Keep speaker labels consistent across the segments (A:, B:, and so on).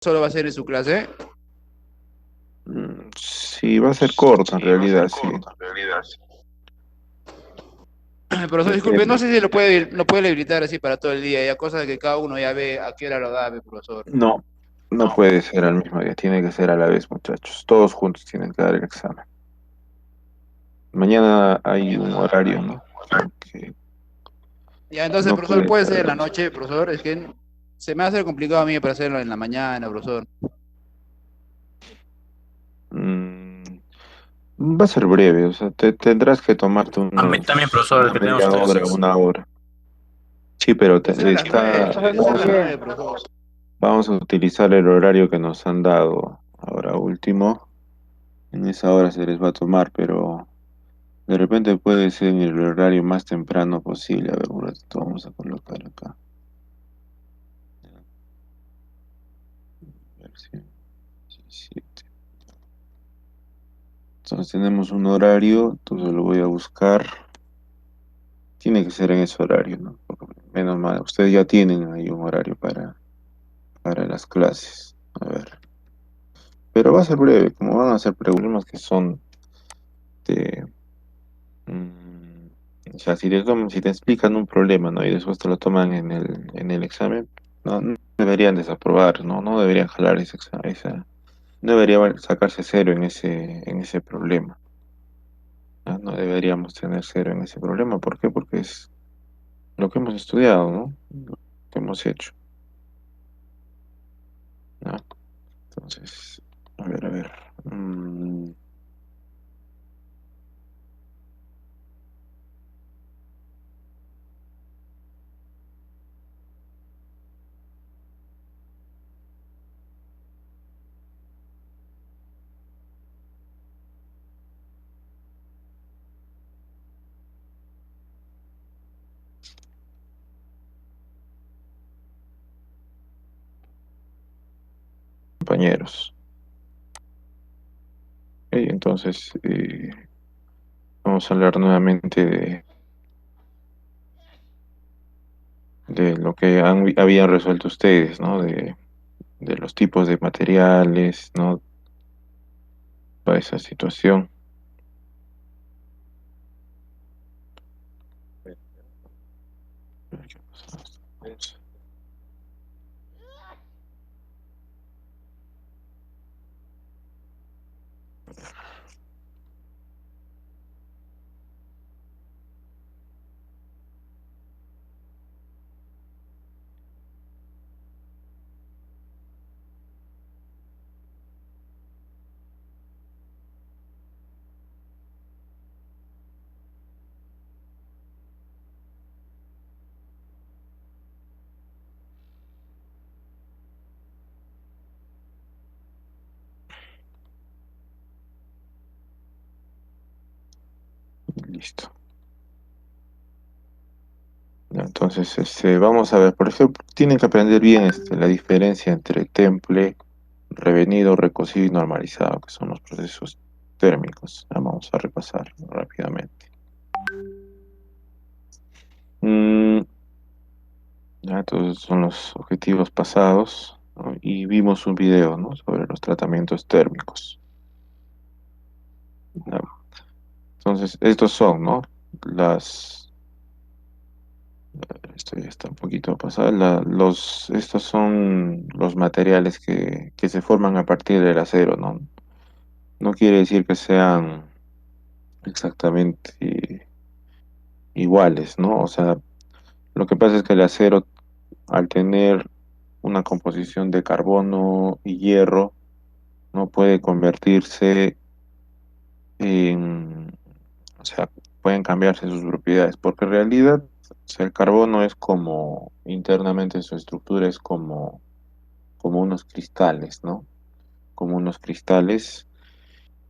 A: solo va a ser en su clase.
B: Sí, va a ser corto en realidad, sí.
A: Profesor, disculpe, no
B: Depende.
A: sé si lo puede habilitar así para todo el día, ya cosa de que cada uno ya ve a qué hora lo da, profesor.
B: No, no puede ser al mismo día, tiene que ser a la vez, muchachos. Todos juntos tienen que dar el examen. Mañana hay un horario, ¿no? Que
A: Ya, entonces,
B: no
A: profesor,
B: puede
A: puede
B: ser
A: ser
B: al
A: en la
B: mismo.
A: noche, profesor, es que se me hace complicado a mí para hacerlo en la mañana, profesor.
B: Mm, Va a ser breve, o sea, tendrás que tomarte
C: A mí también, profesor,
B: una
C: el que tenemos
B: media
C: ustedes
B: hora,
C: es.
B: una hora. Sí, pero
A: Puede ser a las 9, puede ser a
B: vamos,
A: las 9, profesor.
B: vamos a utilizar el horario que nos han dado ahora último. En esa hora se les va a tomar, pero de repente puede ser en el horario más temprano posible. A ver, un ratito vamos a colocar acá. A ver si- Entonces tenemos un horario, entonces lo voy a buscar. Tiene que ser en ese horario, ¿no? Porque menos mal, ustedes ya tienen ahí un horario para las clases. A ver. Pero va a ser breve, como van a ser problemas que son de... mm, o sea, si te explican un problema, ¿no? Y después te lo toman en el examen, no deberían desaprobar, ¿no? No deberían jalar ese examen, no debería sacarse cero en ese problema. ¿No? No deberíamos tener cero en ese problema. ¿Por qué? Porque es lo que hemos estudiado, ¿no? Lo que hemos hecho, ¿no? Entonces, a ver, a ver. Compañeros. Ok, entonces, vamos a hablar nuevamente de lo que habían resuelto ustedes, ¿no? De los tipos de materiales, ¿no? Para esa situación. Listo. Ya, entonces, vamos a ver, por ejemplo, tienen que aprender bien la diferencia entre temple, revenido, recocido y normalizado, que son los procesos térmicos. Ya, vamos a repasar rápidamente. Mm, ya, entonces son los objetivos pasados, ¿no? Y vimos un video, ¿no? Sobre los tratamientos térmicos. Ya, entonces, estos son, ¿no? Las, esto ya está un poquito pasado. Estos son los materiales que se forman a partir del acero, ¿no? No quiere decir que sean exactamente iguales, ¿no? O sea, lo que pasa es que el acero, al tener una composición de carbono y hierro, no puede convertirse en, o sea, pueden cambiarse sus propiedades, porque en realidad, o sea, el carbono es como, internamente su estructura es como unos cristales, ¿no? Como unos cristales,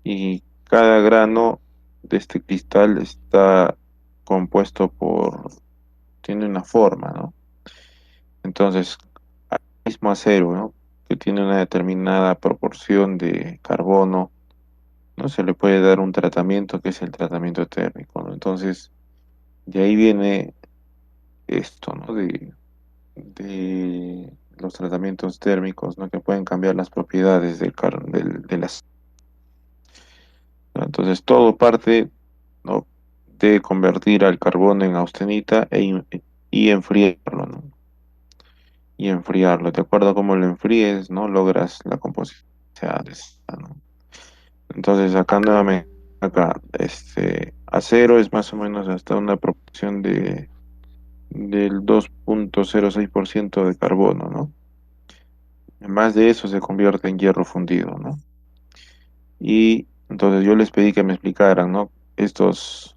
B: y cada grano de este cristal está compuesto tiene una forma, ¿no? Entonces, al mismo acero, ¿no? Que tiene una determinada proporción de carbono, ¿no? Se le puede dar un tratamiento que es el tratamiento térmico, ¿no? Entonces, de ahí viene esto, ¿no? De los tratamientos térmicos, ¿no? Que pueden cambiar las propiedades de las... Entonces todo parte, ¿no? de convertir al carbón en austenita y enfriarlo, ¿no? Y enfriarlo. De acuerdo a cómo lo enfríes, ¿no? Logras la composición que sea deseada, ¿no? Entonces acá nuevamente, acá, acero es más o menos hasta una proporción del 2,06% de carbono, ¿no? Más de eso se convierte en hierro fundido, ¿no? Y entonces yo les pedí que me explicaran, ¿no? Estas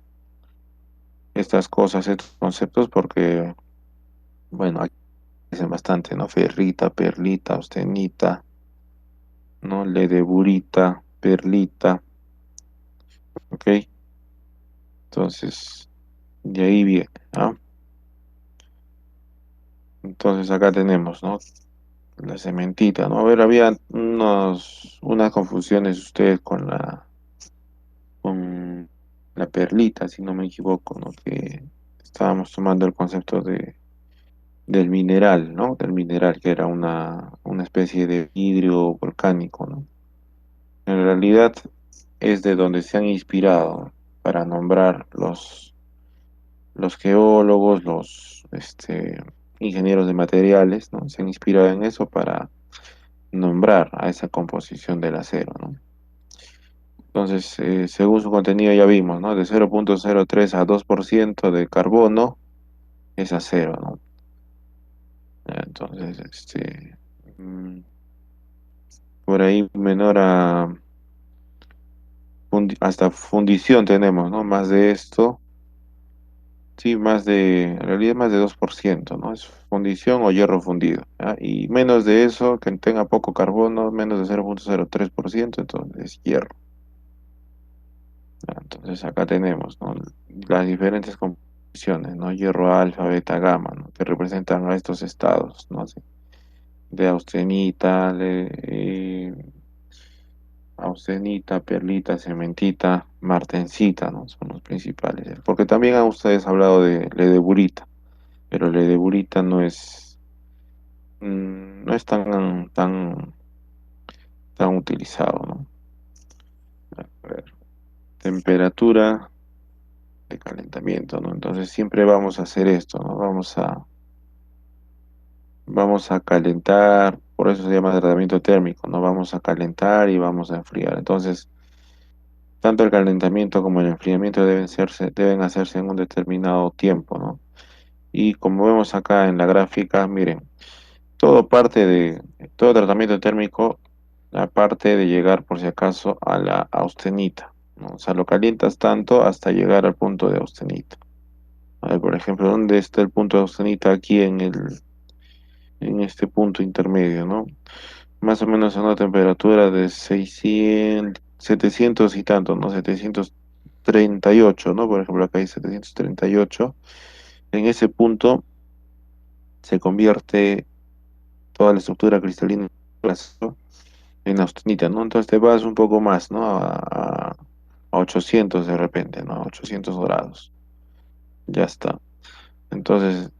B: cosas, estos conceptos, porque, bueno, aquí dicen bastante, ¿no? Ferrita, perlita, austenita, ¿no? Ledeburita, perlita, ¿ok? Entonces, de ahí viene, ¿ah? Entonces acá tenemos, ¿no? La cementita, ¿no? A ver, había unas confusiones ustedes con la perlita, si no me equivoco, ¿no? Que estábamos tomando el concepto del mineral, ¿no? Del mineral, que era una especie de vidrio volcánico, ¿no? En realidad es de donde se han inspirado para nombrar los geólogos, los ingenieros de materiales, ¿no? Se han inspirado en eso para nombrar a esa composición del acero, ¿no? Entonces, según su contenido ya vimos, ¿no? De 0,03 a 2% de carbono es acero, ¿no? Entonces, mm, por ahí menor a hasta fundición tenemos, ¿no? Más de esto, sí, en realidad más de 2%, ¿no? Es fundición o hierro fundido, ¿ya? Y menos de eso, que tenga poco carbono, menos de 0,03%, entonces es hierro. ¿Ya? Entonces acá tenemos, ¿no? Las diferentes composiciones, ¿no? Hierro alfa, beta, gamma, ¿no? Que representan a estos estados, ¿no? Sí, de austenita, austenita, perlita, cementita, martensita, ¿no? Son los principales. Porque también han ustedes hablado de ledeburita, pero ledeburita no es tan utilizado, ¿no? A ver, temperatura de calentamiento, ¿no? Entonces siempre vamos a hacer esto, ¿no? Vamos a calentar, por eso se llama tratamiento térmico, ¿no? Vamos a calentar y vamos a enfriar. Entonces, tanto el calentamiento como el enfriamiento deben hacerse en un determinado tiempo, ¿no? Y como vemos acá en la gráfica, miren, todo tratamiento térmico, aparte de llegar por si acaso a la austenita, ¿no? O sea, lo calientas tanto hasta llegar al punto de austenita. A ver, por ejemplo, ¿dónde está el punto de austenita? Aquí en este punto intermedio, ¿no? Más o menos a una temperatura de 700 y tanto, ¿no? 738, ¿no? Por ejemplo, acá hay 738. En ese punto se convierte toda la estructura cristalina en austenita, ¿no? Entonces te vas un poco más, ¿no? A 800 de repente, ¿no? A 800 grados. Ya está. Entonces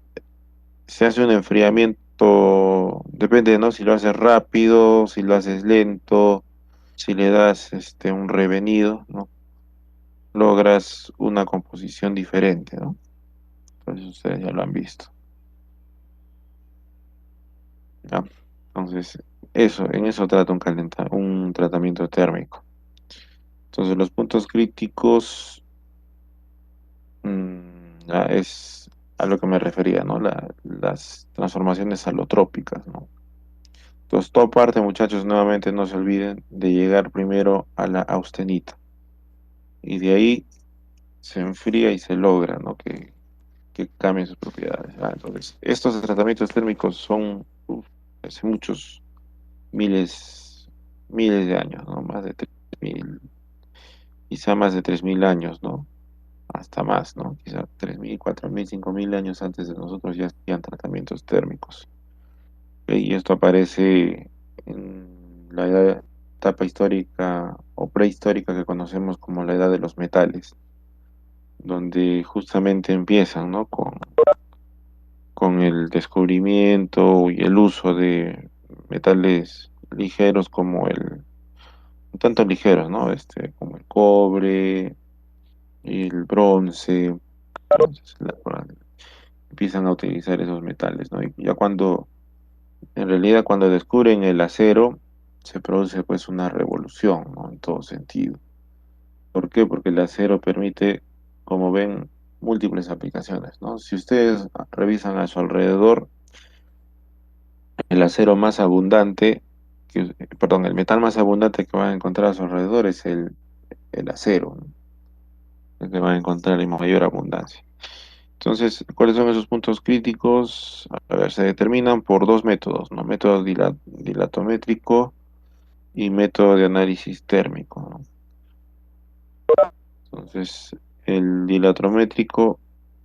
B: se hace un enfriamiento, depende, ¿no? Si lo haces rápido, si lo haces lento, si le das un revenido, ¿no? Logras una composición diferente, ¿no? Entonces ustedes ya lo han visto, ¿ya? Entonces, en eso trata un tratamiento térmico. Entonces, los puntos críticos, ya es a lo que me refería, ¿no? Las transformaciones alotrópicas, ¿no? Entonces, toda parte, muchachos, nuevamente no se olviden de llegar primero a la austenita. Y de ahí se enfría y se logra, ¿no? Que cambien sus propiedades. Entonces, estos tratamientos térmicos son hace muchos miles de años, ¿no? Más de 3.000, quizá más de 3.000 años, ¿no? Hasta más, ¿no? Quizá 3.000, 4.000, 5.000 años antes de nosotros ya hacían tratamientos térmicos. Y esto aparece en la etapa histórica o prehistórica que conocemos como la edad de los metales, donde justamente empiezan, ¿no? con el descubrimiento y el uso de metales ligeros como un tanto ligeros, ¿no? Como el cobre y el bronce. Entonces, empiezan a utilizar esos metales, ¿no? Y ya en realidad cuando descubren el acero, se produce pues una revolución, ¿no? En todo sentido. ¿Por qué? Porque el acero permite, como ven, múltiples aplicaciones, ¿no? Si ustedes revisan a su alrededor, el acero más abundante, perdón, el metal más abundante que van a encontrar a su alrededor es el acero, ¿no? El que van a encontrar en mayor abundancia. Entonces, ¿cuáles son esos puntos críticos? A ver, se determinan por dos métodos, ¿no? Método dilatométrico y método de análisis térmico, ¿no? Entonces, el dilatométrico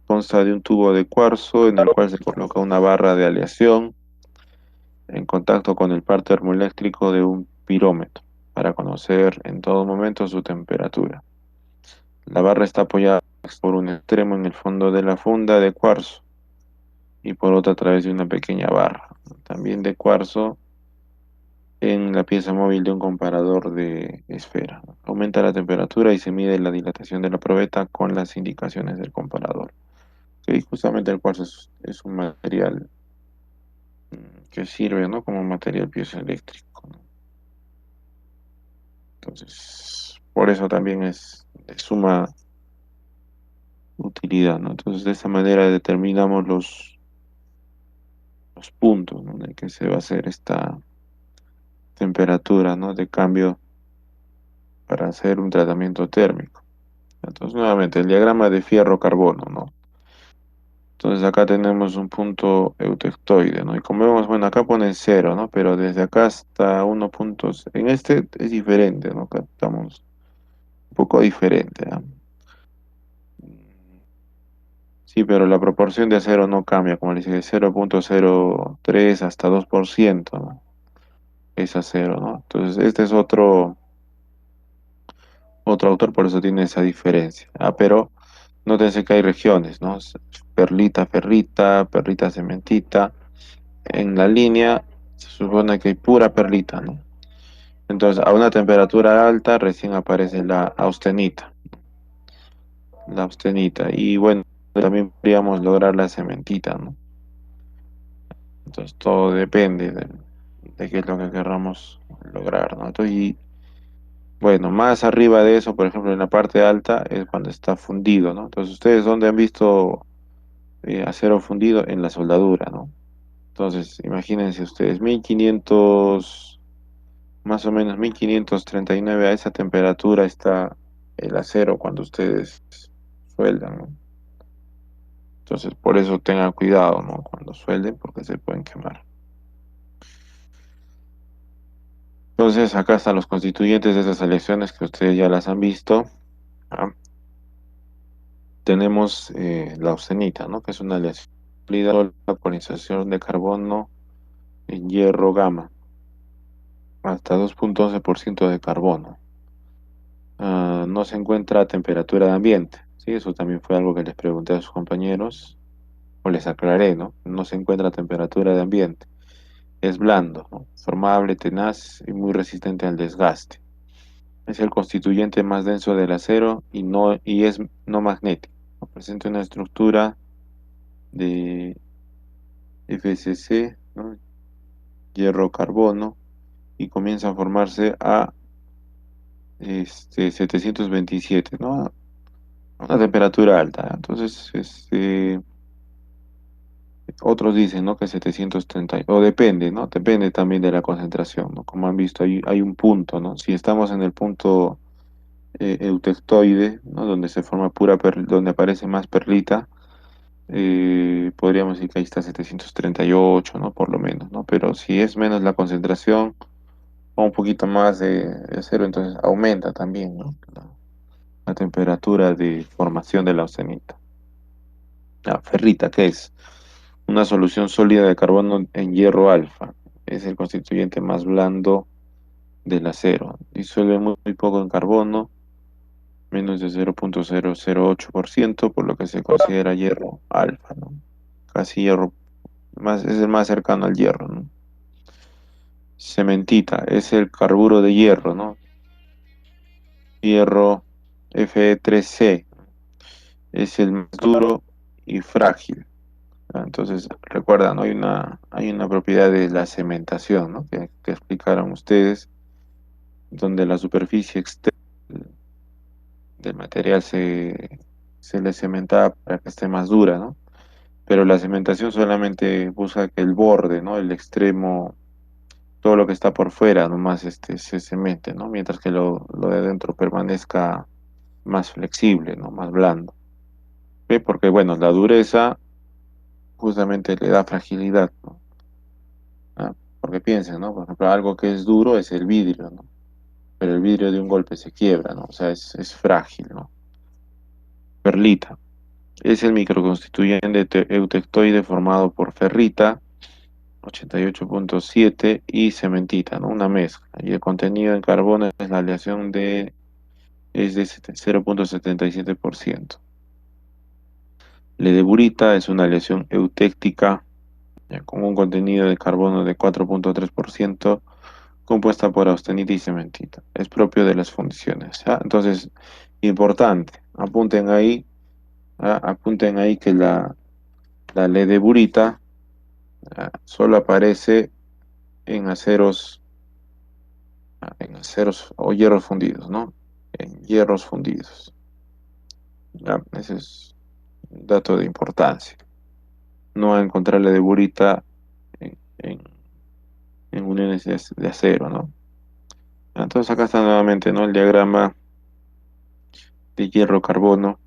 B: consta de un tubo de cuarzo en el cual se coloca una barra de aleación en contacto con el par termoeléctrico de un pirómetro para conocer en todo momento su temperatura. La barra está apoyada por un extremo en el fondo de la funda de cuarzo y por otra a través de una pequeña barra, también de cuarzo, en la pieza móvil de un comparador de esfera. Aumenta la temperatura y se mide la dilatación de la probeta con las indicaciones del comparador. Y justamente el cuarzo es un material que sirve, ¿no? Como material piezoeléctrico, ¿no? Entonces, por eso también es de suma utilidad, ¿no? Entonces, de esa manera determinamos los puntos, ¿no? En el que se va a hacer esta temperatura, ¿no? De cambio para hacer un tratamiento térmico. Entonces, nuevamente, el diagrama de fierro-carbono, ¿no? Entonces, acá tenemos un punto eutectoide, ¿no? Y como vemos, bueno, acá ponen cero, ¿no? Pero desde acá hasta uno puntos, en este es diferente, ¿no? Acá estamos un poco diferente, ¿no? Sí, pero la proporción de acero no cambia, como le dice, 0,03 hasta 2%, ¿no? Es acero, ¿no? Entonces, este es otro autor, por eso tiene esa diferencia. Ah, pero nótense que hay regiones, ¿no? Perlita, ferrita, perlita, cementita. En la línea se supone que hay pura perlita, ¿no? Entonces, a una temperatura alta recién aparece la austenita. Y bueno, también podríamos lograr la cementita, ¿no? Entonces, todo depende de qué es lo que querramos lograr, ¿no? Entonces, y bueno, más arriba de eso, por ejemplo, en la parte alta es cuando está fundido, ¿no? Entonces, ¿ustedes dónde han visto acero fundido? En la soldadura, ¿no? Entonces, imagínense ustedes, 1500, más o menos 1539 a esa temperatura está el acero cuando ustedes sueldan, ¿no? Entonces, por eso tengan cuidado, ¿no? Cuando suelden, porque se pueden quemar. Entonces, acá están los constituyentes de esas aleaciones que ustedes ya las han visto. ¿Ah? Tenemos la austenita, ¿no? Que es una aleación de la polinización de carbono en hierro gamma, hasta 2,11% de carbono. No se encuentra a temperatura de ambiente, ¿sí? Eso también fue algo que les pregunté a sus compañeros, o les aclaré, ¿no? No se encuentra a temperatura de ambiente. Es blando, ¿no? Formable, tenaz y muy resistente al desgaste. Es el constituyente más denso del acero y es no magnético, ¿no? Presenta una estructura de FCC, ¿no? Hierro-carbono, y comienza a formarse a 727, ¿no? A una temperatura alta. Entonces, otros dicen, ¿no? Que 730, o depende, ¿no? Depende también de la concentración, ¿no? Como han visto, hay un punto, ¿no? Si estamos en el punto eutectoide, ¿no? Donde se forma donde aparece más perlita, podríamos decir que ahí está 738, ¿no? Por lo menos, ¿no? Pero si es menos la concentración o un poquito más de acero, entonces aumenta también, ¿no? La temperatura de formación de la austenita. La ferrita, ¿qué es? Una solución sólida de carbono en hierro alfa. Es el constituyente más blando del acero. Disuelve muy poco en carbono, menos de 0,008%, por lo que se considera hierro alfa, ¿no? Casi hierro es el más cercano al hierro, ¿no? Cementita es el carburo de hierro, ¿no? Hierro Fe3C es el más duro y frágil. ¿Ah? Entonces, recuerda, ¿no? Hay una propiedad de la cementación, ¿no? Que explicaron ustedes, donde la superficie externa del material se le cementaba para que esté más dura, ¿no? Pero la cementación solamente busca que el borde, ¿no? El extremo, todo lo que está por fuera, nomás se cemente, ¿no? Mientras que lo de adentro permanezca más flexible, ¿no? Más blando. ¿Ve? Porque, bueno, la dureza justamente le da fragilidad, ¿no? ¿Ah? Porque piensen, ¿no? Por ejemplo, algo que es duro es el vidrio, ¿no? Pero el vidrio de un golpe se quiebra, ¿no? O sea, es frágil, ¿no? Perlita. Es el microconstituyente eutectoide formado por ferrita, 88,7 y cementita, ¿no? Una mezcla. Y el contenido en carbono es la aleación es de 0,77%. Ledeburita es una aleación eutéctica con un contenido de carbono de 4,3%, compuesta por austenita y cementita. Es propio de las fundiciones. ¿Ah? Entonces, importante, apunten ahí que la ledeburita solo aparece en aceros o hierros fundidos, ¿no? En hierros fundidos. ¿Ya? Ese es un dato de importancia. No va a encontrar ledeburita en uniones de acero, ¿no? Entonces acá está nuevamente, ¿no? El diagrama de hierro-carbono.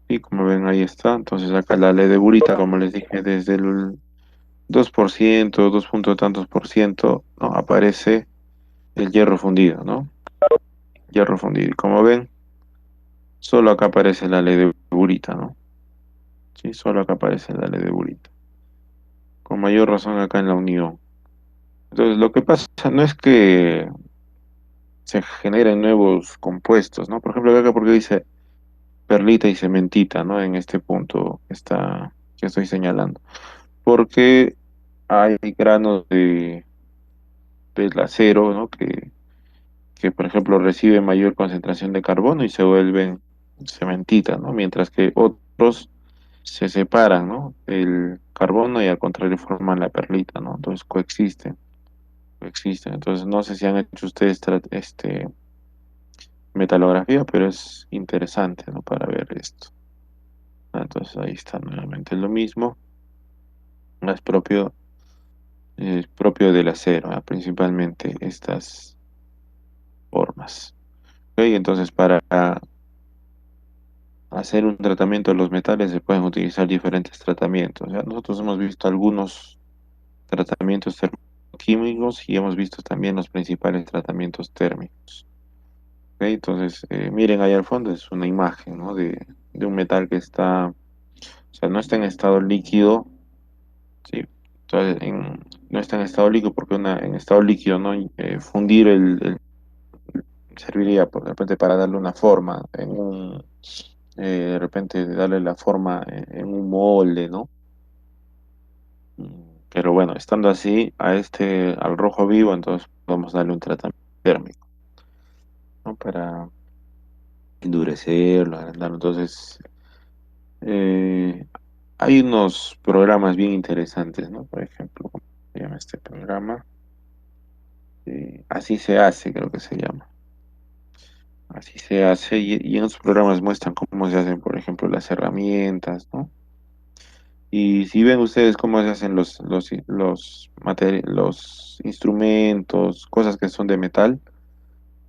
B: Y como ven, ahí está. Entonces acá la ley de Burita, como les dije, desde el 2%, 2 punto tantos por ciento, ¿no? Aparece el hierro fundido, ¿no? Hierro fundido. Y como ven, solo acá aparece la ley de Burita, ¿no? Sí, solo acá aparece la ley de Burita. Con mayor razón acá en la unión. Entonces lo que pasa no es que se generen nuevos compuestos, ¿no? Por ejemplo, acá porque dice perlita y cementita, ¿no? En este punto que estoy señalando. Porque hay granos del acero, ¿no? Que, por ejemplo, reciben mayor concentración de carbono y se vuelven cementita, ¿no? Mientras que otros se separan, ¿no? El carbono y al contrario forman la perlita, ¿no? Entonces coexisten. Entonces, no sé si han hecho ustedes metalografía, pero es interesante, ¿no? Para ver esto. Entonces, ahí está nuevamente lo mismo. Es propio del acero, principalmente estas formas. ¿Ok? Entonces, para hacer un tratamiento de los metales se pueden utilizar diferentes tratamientos. ¿Ya? Nosotros hemos visto algunos tratamientos termoquímicos y hemos visto también los principales tratamientos térmicos. ¿Ok? Entonces, miren ahí al fondo, es una imagen, ¿no? de un metal que o sea, no está en estado líquido, ¿sí? Entonces, no está en estado líquido porque en estado líquido, ¿no? Fundir serviría de repente para darle una forma de repente darle la forma en un molde, ¿no? Pero bueno, estando así, al rojo vivo, entonces podemos darle un tratamiento térmico, ¿no? Para endurecerlo, agrandarlo. Entonces, eh, hay unos programas bien interesantes, ¿no? Por ejemplo, ¿cómo se llama este programa? Así se hace, creo que se llama. Así se hace, y en los programas muestran cómo se hacen, por ejemplo, las herramientas, ¿no? Y si ven ustedes cómo se hacen los instrumentos, cosas que son de metal,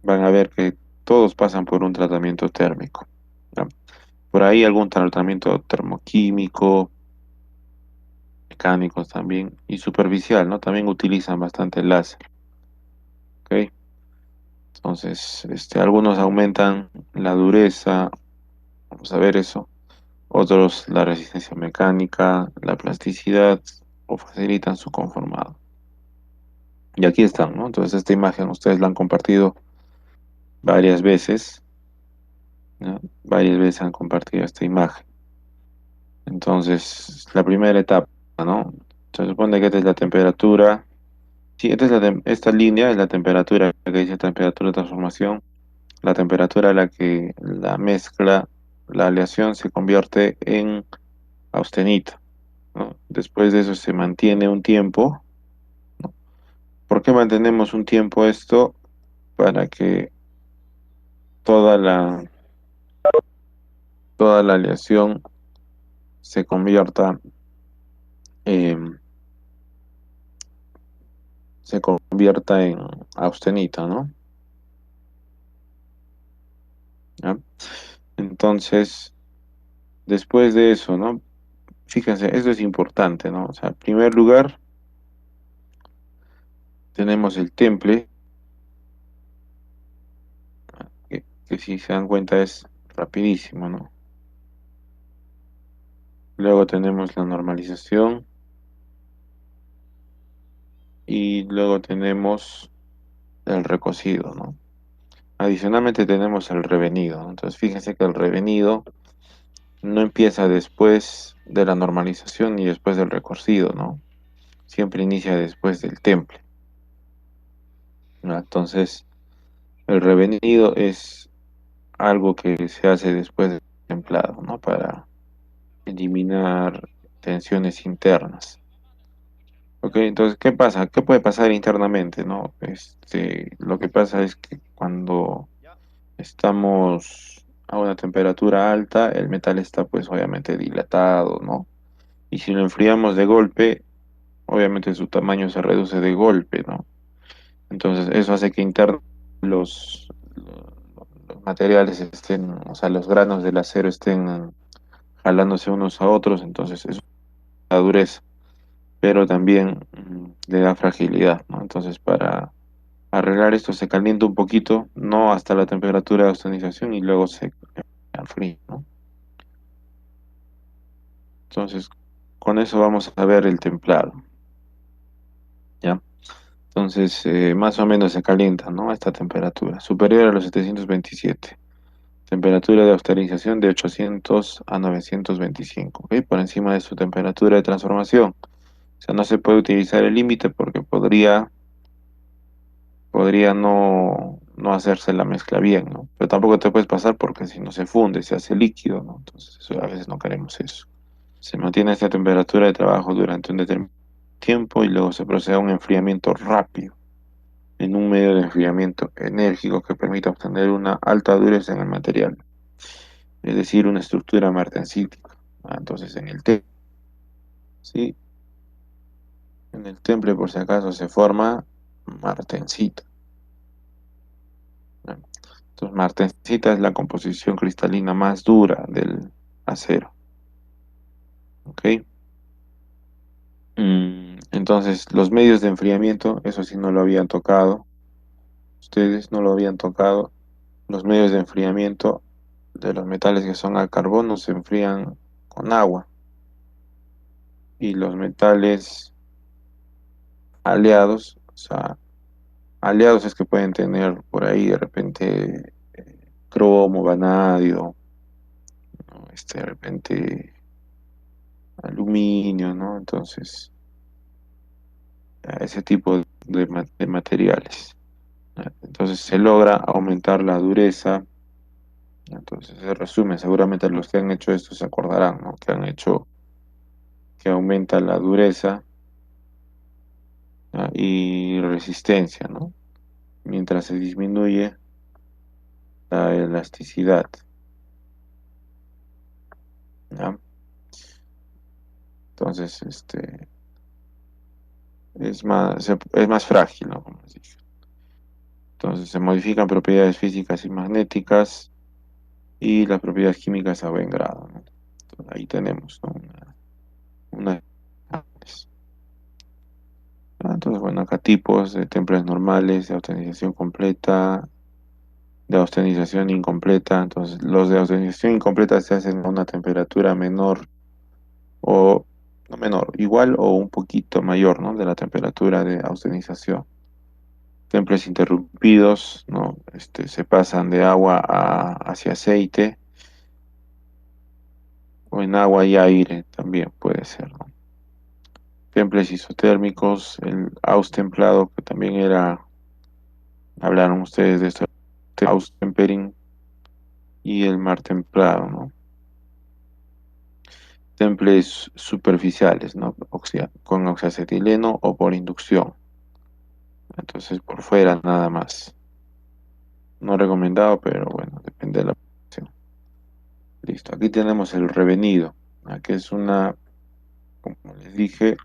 B: van a ver que todos pasan por un tratamiento térmico, ¿ya? Por ahí algún tratamiento termoquímico, mecánicos también, y superficial, ¿no? También utilizan bastante el láser, ¿ok? Entonces, algunos aumentan la dureza, vamos a ver eso. Otros la resistencia mecánica, la plasticidad o facilitan su conformado. Y aquí están, ¿no? Entonces esta imagen ustedes la han compartido varias veces, ¿no? Varias veces han compartido esta imagen. Entonces, la primera etapa, ¿no? Se supone que esta es la temperatura. Sí, esta línea es la temperatura que dice temperatura de transformación, la temperatura a la que la mezcla, la aleación se convierte en austenita, ¿no? Después de eso se mantiene un tiempo. ¿Por qué mantenemos un tiempo esto? Para que toda la, toda la aleación se convierta, em, se convierta en austenita, ¿no? ¿Ya? Entonces, después de eso, ¿no? Fíjense, esto es importante, ¿no? O sea, en primer lugar, tenemos el temple, que si se dan cuenta es rapidísimo, ¿no? Luego tenemos la normalización y luego tenemos el recocido, ¿no? Adicionalmente tenemos el revenido, ¿no? Entonces fíjense que el revenido no empieza después de la normalización ni después del recocido, ¿no? Siempre inicia después del temple, ¿no? Entonces el revenido es algo que se hace después del templado, ¿no? Para eliminar tensiones internas. Ok, entonces, ¿qué pasa? ¿Qué puede pasar internamente, no? Lo que pasa es que cuando estamos a una temperatura alta, el metal está pues obviamente dilatado, ¿no? Y si lo enfriamos de golpe, obviamente su tamaño se reduce de golpe, ¿no? Entonces, eso hace que internamente los materiales estén, o sea, los granos del acero estén jalándose unos a otros, entonces eso da dureza, pero también le da fragilidad, ¿no? Entonces, para arreglar esto se calienta un poquito, no hasta la temperatura de ozonización y luego se enfría, ¿no? Entonces, con eso vamos a ver el templado, ¿ya? Entonces, más o menos se calienta, ¿no? A esta temperatura, superior a los 727. Temperatura de austerización de 800 a 925, ¿ok? Por encima de su temperatura de transformación. O sea, no se puede utilizar el límite porque podría no hacerse la mezcla bien, ¿no? Pero tampoco te puedes pasar porque si no se funde, se hace líquido, ¿no? Entonces, a veces no queremos eso. Se mantiene esta temperatura de trabajo durante un determinado tiempo y luego se procede a un enfriamiento rápido en un medio de enfriamiento enérgico que permita obtener una alta dureza en el material, es decir, una estructura martensítica. Entonces, sí, en el temple, por si acaso, se forma martensita, ¿no? Entonces, martensita es la composición cristalina más dura del acero, ¿ok? Entonces, los medios de enfriamiento, eso sí no lo habían tocado, ustedes no lo habían tocado. Los medios de enfriamiento de los metales que son al carbono se enfrían con agua y los metales aliados, o sea, aliados es que pueden tener por ahí de repente cromo, vanadio, ¿no? De repente aluminio, ¿no? Entonces, ese tipo de materiales. Entonces se logra aumentar la dureza. Entonces se resume, seguramente los que han hecho esto se acordarán, ¿no? Que han hecho que aumenta la dureza, y resistencia, ¿no? Mientras se disminuye la elasticidad, ¿ya? Entonces, es más frágil, ¿no? Como les dije. Entonces se modifican propiedades físicas y magnéticas y las propiedades químicas a buen grado, ¿no? Entonces, ahí tenemos, ¿no? Una- entonces, bueno, acá tipos de templos normales, de autentización completa, de austenización incompleta. Entonces, los de austenización incompleta se hacen a una temperatura menor o no menor, igual o un poquito mayor, ¿no? De la temperatura de austenización. Temples interrumpidos, ¿no? Se pasan de agua hacia aceite o en agua y aire también puede ser, ¿no? temples isotérmicos, el aus templado, que también era, hablaron ustedes de esto, aus tempering, y el mar templado, ¿no? Temples superficiales, ¿no? Con oxacetileno o por inducción. Entonces, por fuera nada más. No recomendado, pero bueno, depende de la posición. Listo, aquí tenemos el revenido, que es una, como les dije,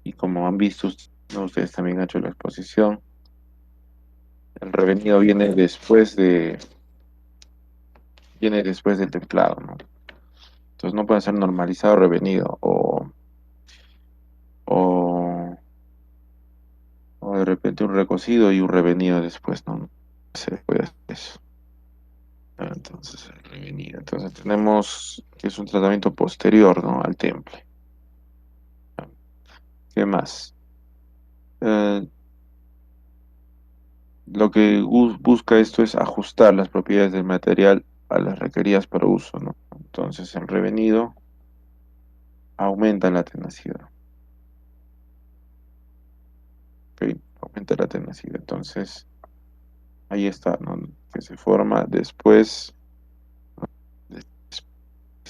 B: y como han visto, ¿no? Ustedes también han hecho la exposición. El revenido viene después del templado, ¿no? Entonces no puede ser normalizado revenido o, o de repente un recocido y un revenido después, ¿no? No se puede hacer eso. Entonces, el revenido. Entonces tenemos que es un tratamiento posterior, ¿no? Al temple. ¿Qué más? Eh, lo que busca esto es ajustar las propiedades del material a las requeridas para uso, ¿no? Entonces, el revenido aumenta la tenacidad, ¿ok? Aumenta la tenacidad. Entonces, ahí está, ¿no? Que se forma después,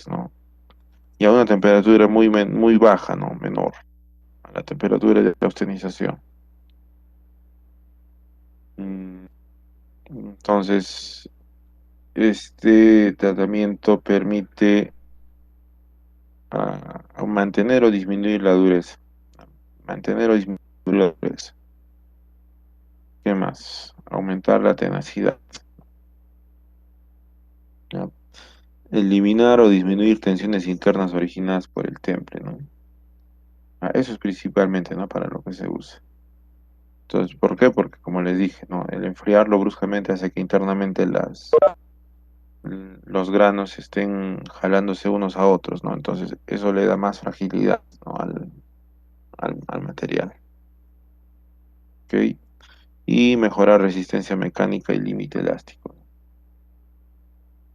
B: ¿no? Y a una temperatura muy baja, ¿no? Menor a la temperatura de austenización. Mm, Entonces, este tratamiento permite mantener o disminuir la dureza. Mantener o disminuir la dureza. ¿Qué más? Aumentar la tenacidad. ¿Ya? Eliminar o disminuir tensiones internas originadas por el temple, ¿no? Eso es principalmente, ¿no? Para lo que se usa. Entonces, ¿por qué? Porque como les dije, ¿no? El enfriarlo bruscamente hace que internamente los granos estén jalándose unos a otros, ¿no? Entonces, eso le da más fragilidad, ¿no? al material. ¿Ok? Y mejorar resistencia mecánica y límite elástico.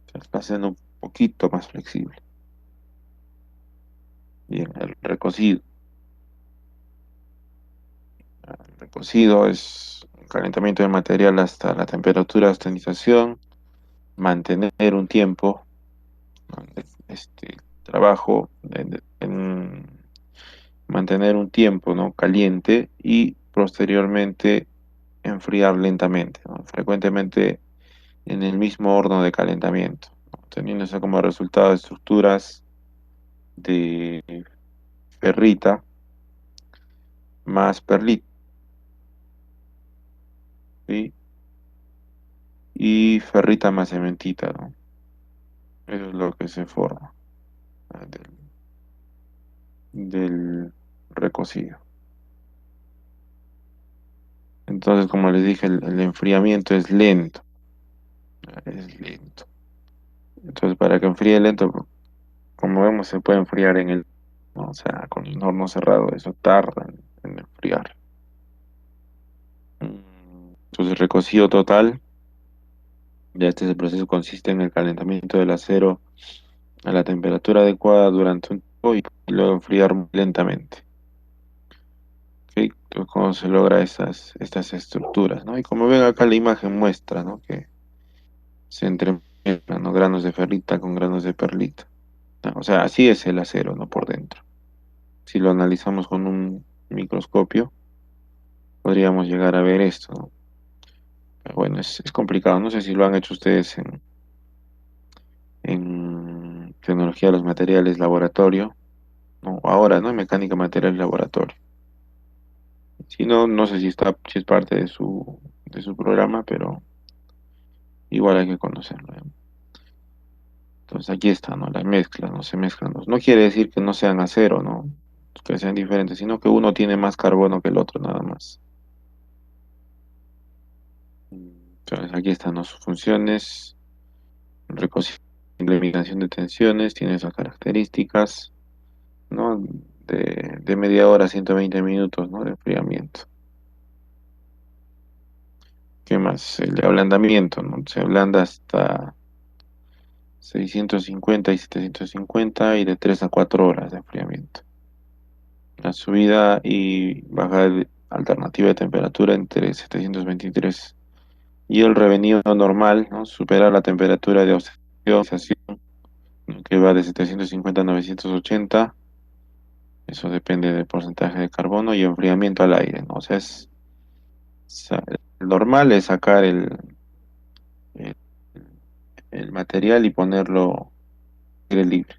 B: Se está haciendo un poquito más flexible. Bien, el recocido. El recocido es el calentamiento del material hasta la temperatura de ostenización, mantener un tiempo, ¿no? Este trabajo mantener un tiempo, ¿no? Caliente y posteriormente enfriar lentamente, ¿no? Frecuentemente en el mismo horno de calentamiento, ¿no? Teniéndose como resultado estructuras de ferrita más perlita, ¿sí? Y ferrita más cementita, ¿no? Eso es lo que se forma, del recocido. Entonces, como les dije, el enfriamiento es lento, es lento. Entonces, para que enfríe lento, como vemos, se puede enfriar ¿no? O sea, con el horno cerrado, eso tarda en enfriar. Entonces, recocido total, ya este es el proceso, consiste en el calentamiento del acero a la temperatura adecuada durante un tiempo y luego enfriar muy lentamente. ¿Ok? Entonces, cómo se logra estas estructuras, ¿no? Y como ven acá la imagen muestra, ¿no? Que se entremezclan, ¿no? Granos de ferrita con granos de perlita, ¿no? O sea, así es el acero, ¿no? Por dentro. Si lo analizamos con un microscopio, podríamos llegar a ver esto, ¿no? Pero bueno, es complicado. No sé si lo han hecho ustedes en tecnología de los materiales laboratorio, ¿no? Ahora, ¿no? En mecánica de materiales laboratorio. Si no, no sé si es parte de su programa, pero igual hay que conocerlo, ¿eh? Entonces aquí está, ¿no? Las mezclas, ¿no? Se mezclan dos. No quiere decir que no sean acero, ¿no? Que sean diferentes, sino que uno tiene más carbono que el otro, nada más. Entonces aquí están, ¿no? Sus funciones, recocimiento, eliminación de tensiones, tiene esas características, ¿no? De media hora a 120 minutos, ¿no? De enfriamiento. ¿Qué más? El de ablandamiento, ¿no? Se ablanda hasta 650 y 750 y de 3 a 4 horas de enfriamiento. La subida y bajada alternativa de temperatura entre 723 y el revenido normal, ¿no? Superar la temperatura de oscilación, ¿no? Que va de 750 a 980. Eso depende del porcentaje de carbono y enfriamiento al aire, ¿no? O sea, el normal es sacar el, el material y ponerlo al aire libre,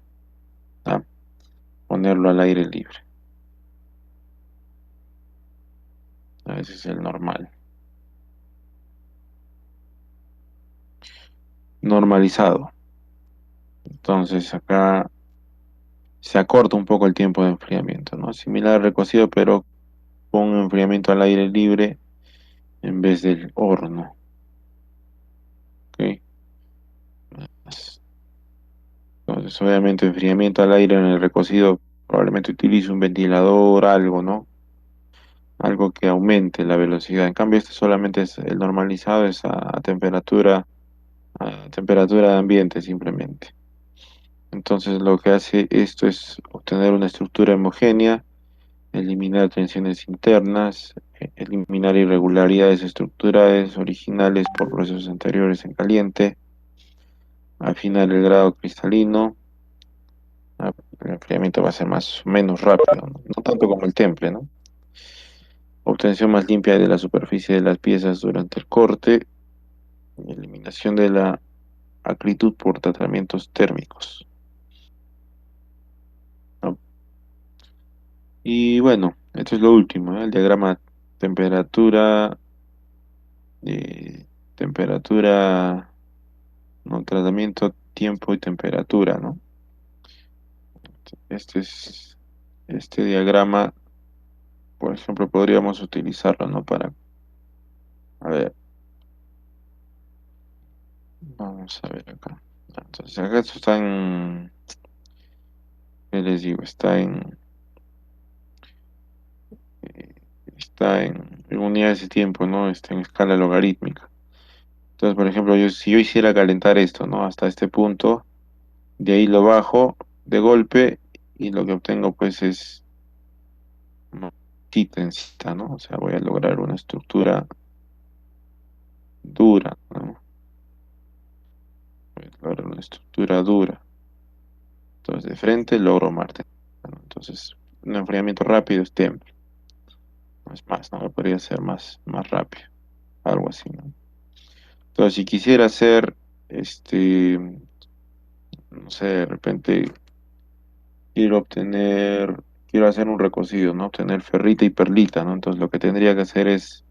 B: ¿ah? Ponerlo al aire libre. Ese es el normal. Normalizado. Entonces acá se acorta un poco el tiempo de enfriamiento, ¿no? Similar al recocido, pero con enfriamiento al aire libre en vez del horno. ¿Ok? Entonces, obviamente, enfriamiento al aire en el recocido, probablemente utilice un ventilador, algo, ¿no? Algo que aumente la velocidad. En cambio, este solamente es el normalizado, es a temperatura de ambiente simplemente. Entonces, lo que hace esto es obtener una estructura homogénea, eliminar tensiones internas, eliminar irregularidades estructurales originales por procesos anteriores en caliente, afinar el grado cristalino. El enfriamiento va a ser más o menos rápido, ¿no? No tanto como el temple, ¿no? Obtención más limpia de la superficie de las piezas durante el corte, y eliminación de la acritud por tratamientos térmicos, ¿no? Y bueno, esto es lo último, ¿eh? El diagrama temperatura, temperatura, no, tratamiento, tiempo y temperatura, ¿no? Este es, este diagrama, por ejemplo, podríamos utilizarlo, ¿no? Para, a ver, vamos a ver acá. Entonces, acá esto está en, ¿qué les digo? Eh, en unidades de tiempo, ¿no? Está en escala logarítmica. Entonces, por ejemplo, si yo hiciera calentar esto, ¿no? Hasta este punto, de ahí lo bajo de golpe y lo que obtengo, pues, es tensita, ¿no? O sea, voy a lograr una estructura dura, ¿no? Voy a lograr una estructura dura. Entonces, de frente logro Marte, ¿no? Entonces, un enfriamiento rápido es temple. No es más, ¿no? Podría ser más rápido, algo así, ¿no? Entonces, si quisiera hacer, no sé, de repente quiero hacer un recocido, ¿no? Obtener ferrita y perlita, ¿no? Entonces, lo que tendría que hacer es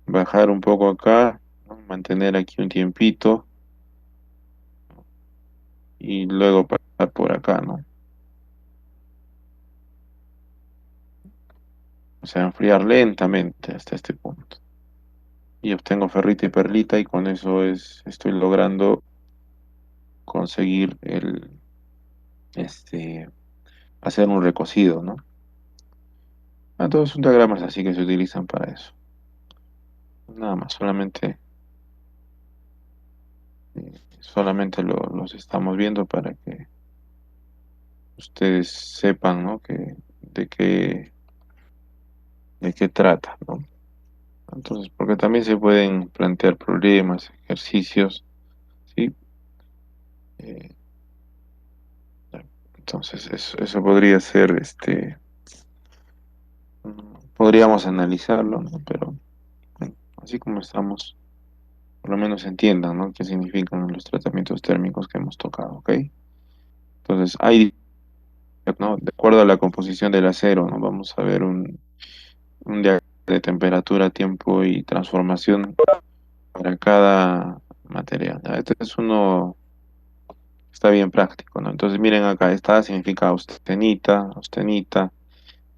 B: bajar un poco acá, ¿no? Mantener aquí un tiempito y luego pasar por acá, ¿no? O sea, enfriar lentamente hasta este punto. Y obtengo ferrita y perlita y con eso estoy logrando conseguir este, hacer un recocido, ¿no? Entonces son diagramas así que se utilizan para eso. Nada más, solamente los estamos viendo para que ustedes sepan, ¿no? De qué trata, ¿no? Entonces, porque también se pueden plantear problemas, ejercicios, ¿sí? Eh, entonces, eso podría ser, podríamos analizarlo, ¿no? Pero bueno, así como estamos, por lo menos entiendan, ¿no? Qué significan los tratamientos térmicos que hemos tocado, ¿ok? Entonces, ¿no? De acuerdo a la composición del acero, ¿no? Vamos a ver un diagrama de temperatura, tiempo y transformación para cada material. ¿Ya? Este es uno, está bien práctico, ¿no? Entonces, miren acá, esta significa austenita,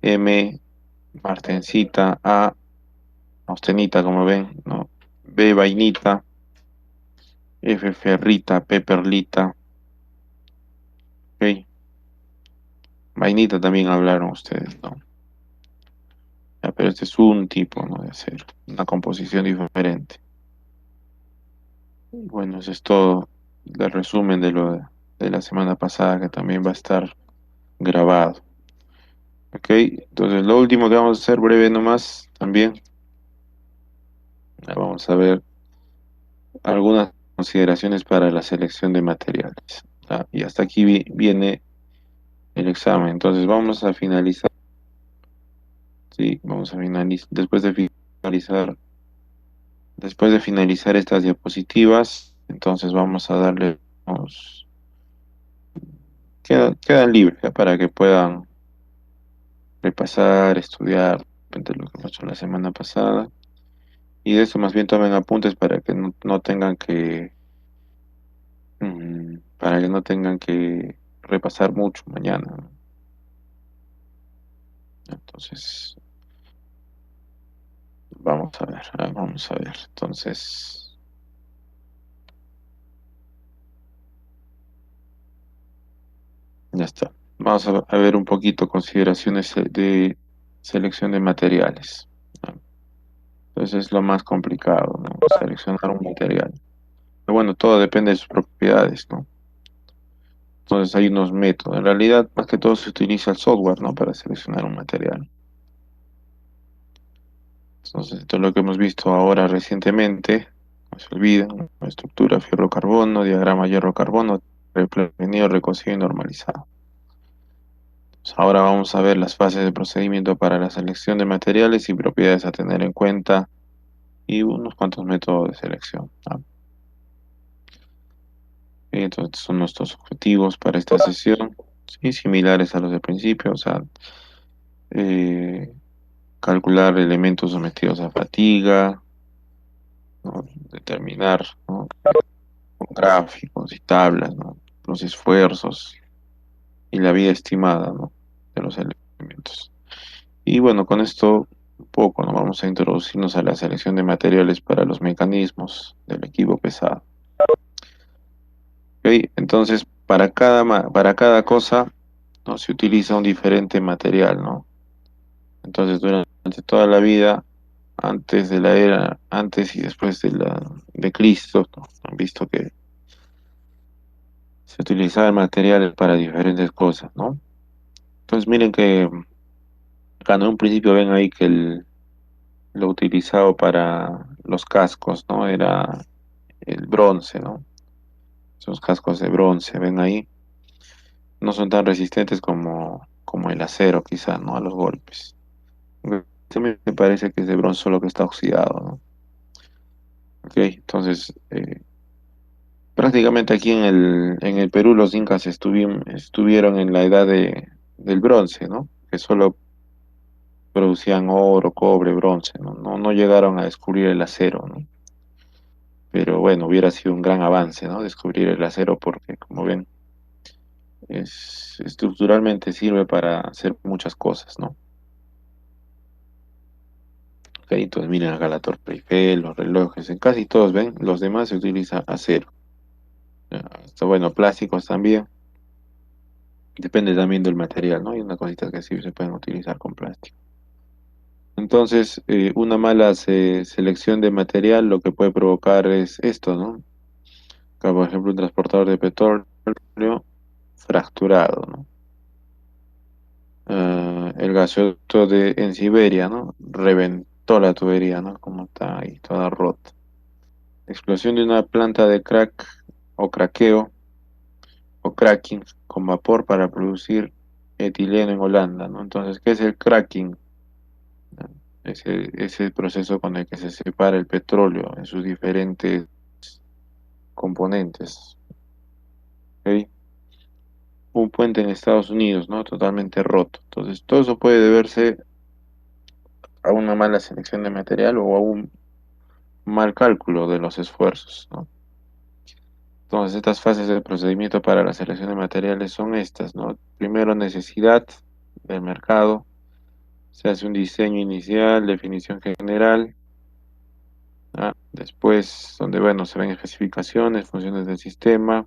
B: M, martensita, A, austenita, como ven, ¿no? B, vainita, F, ferrita, P, perlita, ¿ok? Vainita también hablaron ustedes, ¿no? Ya, pero este es un tipo, ¿no? De acero, una composición diferente. Bueno, eso es todo el resumen de la semana pasada que también va a estar grabado. Ok, entonces lo último que vamos a hacer breve nomás también, vamos a ver algunas consideraciones para la selección de materiales. Y hasta aquí viene el examen. Entonces vamos a finalizar, sí, vamos a finalizar, después de finalizar estas diapositivas, entonces vamos a darle, quedan libres ya, para que puedan repasar, estudiar, de repente lo que hemos hecho la semana pasada. Y de eso más bien tomen apuntes para que no tengan para que no tengan que repasar mucho mañana, ¿no? Entonces, vamos a ver. Entonces, ya está. Vamos a ver un poquito consideraciones de selección de materiales, ¿no? Entonces es lo más complicado, ¿no? Seleccionar un material. Pero bueno, todo depende de sus propiedades, ¿no? Entonces hay unos métodos. En realidad, más que todo se utiliza el software, ¿no? Para seleccionar un material. Entonces, esto es lo que hemos visto ahora recientemente. No se olviden, ¿no? Estructura fierro-carbono, diagrama hierro-carbono, reprevenido, recocido y normalizado. Pues ahora vamos a ver las fases de procedimiento para la selección de materiales y propiedades a tener en cuenta y unos cuantos métodos de selección, ¿no? Entonces, son nuestros objetivos para esta sesión, sí, similares a los del principio, o sea, eh, calcular elementos sometidos a fatiga, ¿no? Determinar, ¿no? Con gráficos y tablas, ¿no? Los esfuerzos y la vida estimada, ¿no? De los elementos. Y bueno, con esto un poco, ¿no? Vamos a introducirnos a la selección de materiales para los mecanismos del equipo pesado. ¿Ok? Entonces, para cada cosa, ¿no? Se utiliza un diferente material, ¿no? Entonces, durante toda la vida, antes de la era, antes y después de Cristo, ¿no? Han visto que se utilizaban materiales para diferentes cosas, ¿no? Entonces, miren que acá en un principio ven ahí que lo utilizado para los cascos, ¿no? Era el bronce, ¿no? Esos cascos de bronce, ven ahí, no son tan resistentes como el acero, quizá, ¿no? A los golpes. A mí me parece que es de bronce solo que está oxidado, ¿no? Ok, entonces, prácticamente aquí en el Perú los incas estuvieron en la edad del bronce, ¿no? Que solo producían oro, cobre, bronce, ¿no? No llegaron a descubrir el acero, ¿no? Pero bueno, hubiera sido un gran avance, ¿no? Descubrir el acero porque, como ven, estructuralmente sirve para hacer muchas cosas, ¿no? Ok, entonces miren acá la Torre Eiffel, los relojes, en casi todos, ¿ven? Los demás se utiliza acero. Está bueno, plásticos también. Depende también del material, ¿no? Hay unas cositas que sí se pueden utilizar con plástico. Entonces, una mala selección de material lo que puede provocar es esto, ¿no? Acá, por ejemplo, un transportador de petróleo fracturado, ¿no? El gasoducto en Siberia, ¿no? Reventó la tubería, ¿no? Como está ahí, toda rota. Explosión de una planta de crack o craqueo o cracking con vapor para producir etileno en Holanda, ¿no? Entonces, ¿qué es el cracking? Es el proceso con el que se separa el petróleo en sus diferentes componentes. ¿Ok? Un puente en Estados Unidos, ¿no? Totalmente roto. Entonces, todo eso puede deberse a una mala selección de material o a un mal cálculo de los esfuerzos, ¿no? Entonces, estas fases del procedimiento para la selección de materiales son estas, ¿no? Primero, necesidad del mercado. Se hace un diseño inicial, definición general. ¿Ah? Después, donde, bueno, se ven especificaciones, funciones del sistema,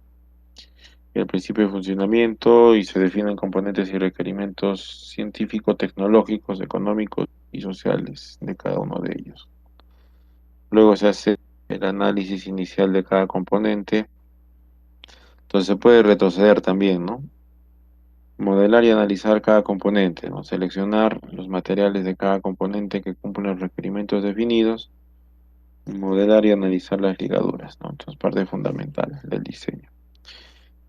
B: el principio de funcionamiento y se definen componentes y requerimientos científico-tecnológicos, económicos y sociales de cada uno de ellos. Luego se hace el análisis inicial de cada componente. Entonces se puede retroceder también, ¿no? Modelar y analizar cada componente, ¿no? Seleccionar los materiales de cada componente que cumplen los requerimientos definidos. Modelar y analizar las ligaduras, ¿no? Entonces, parte fundamental del diseño.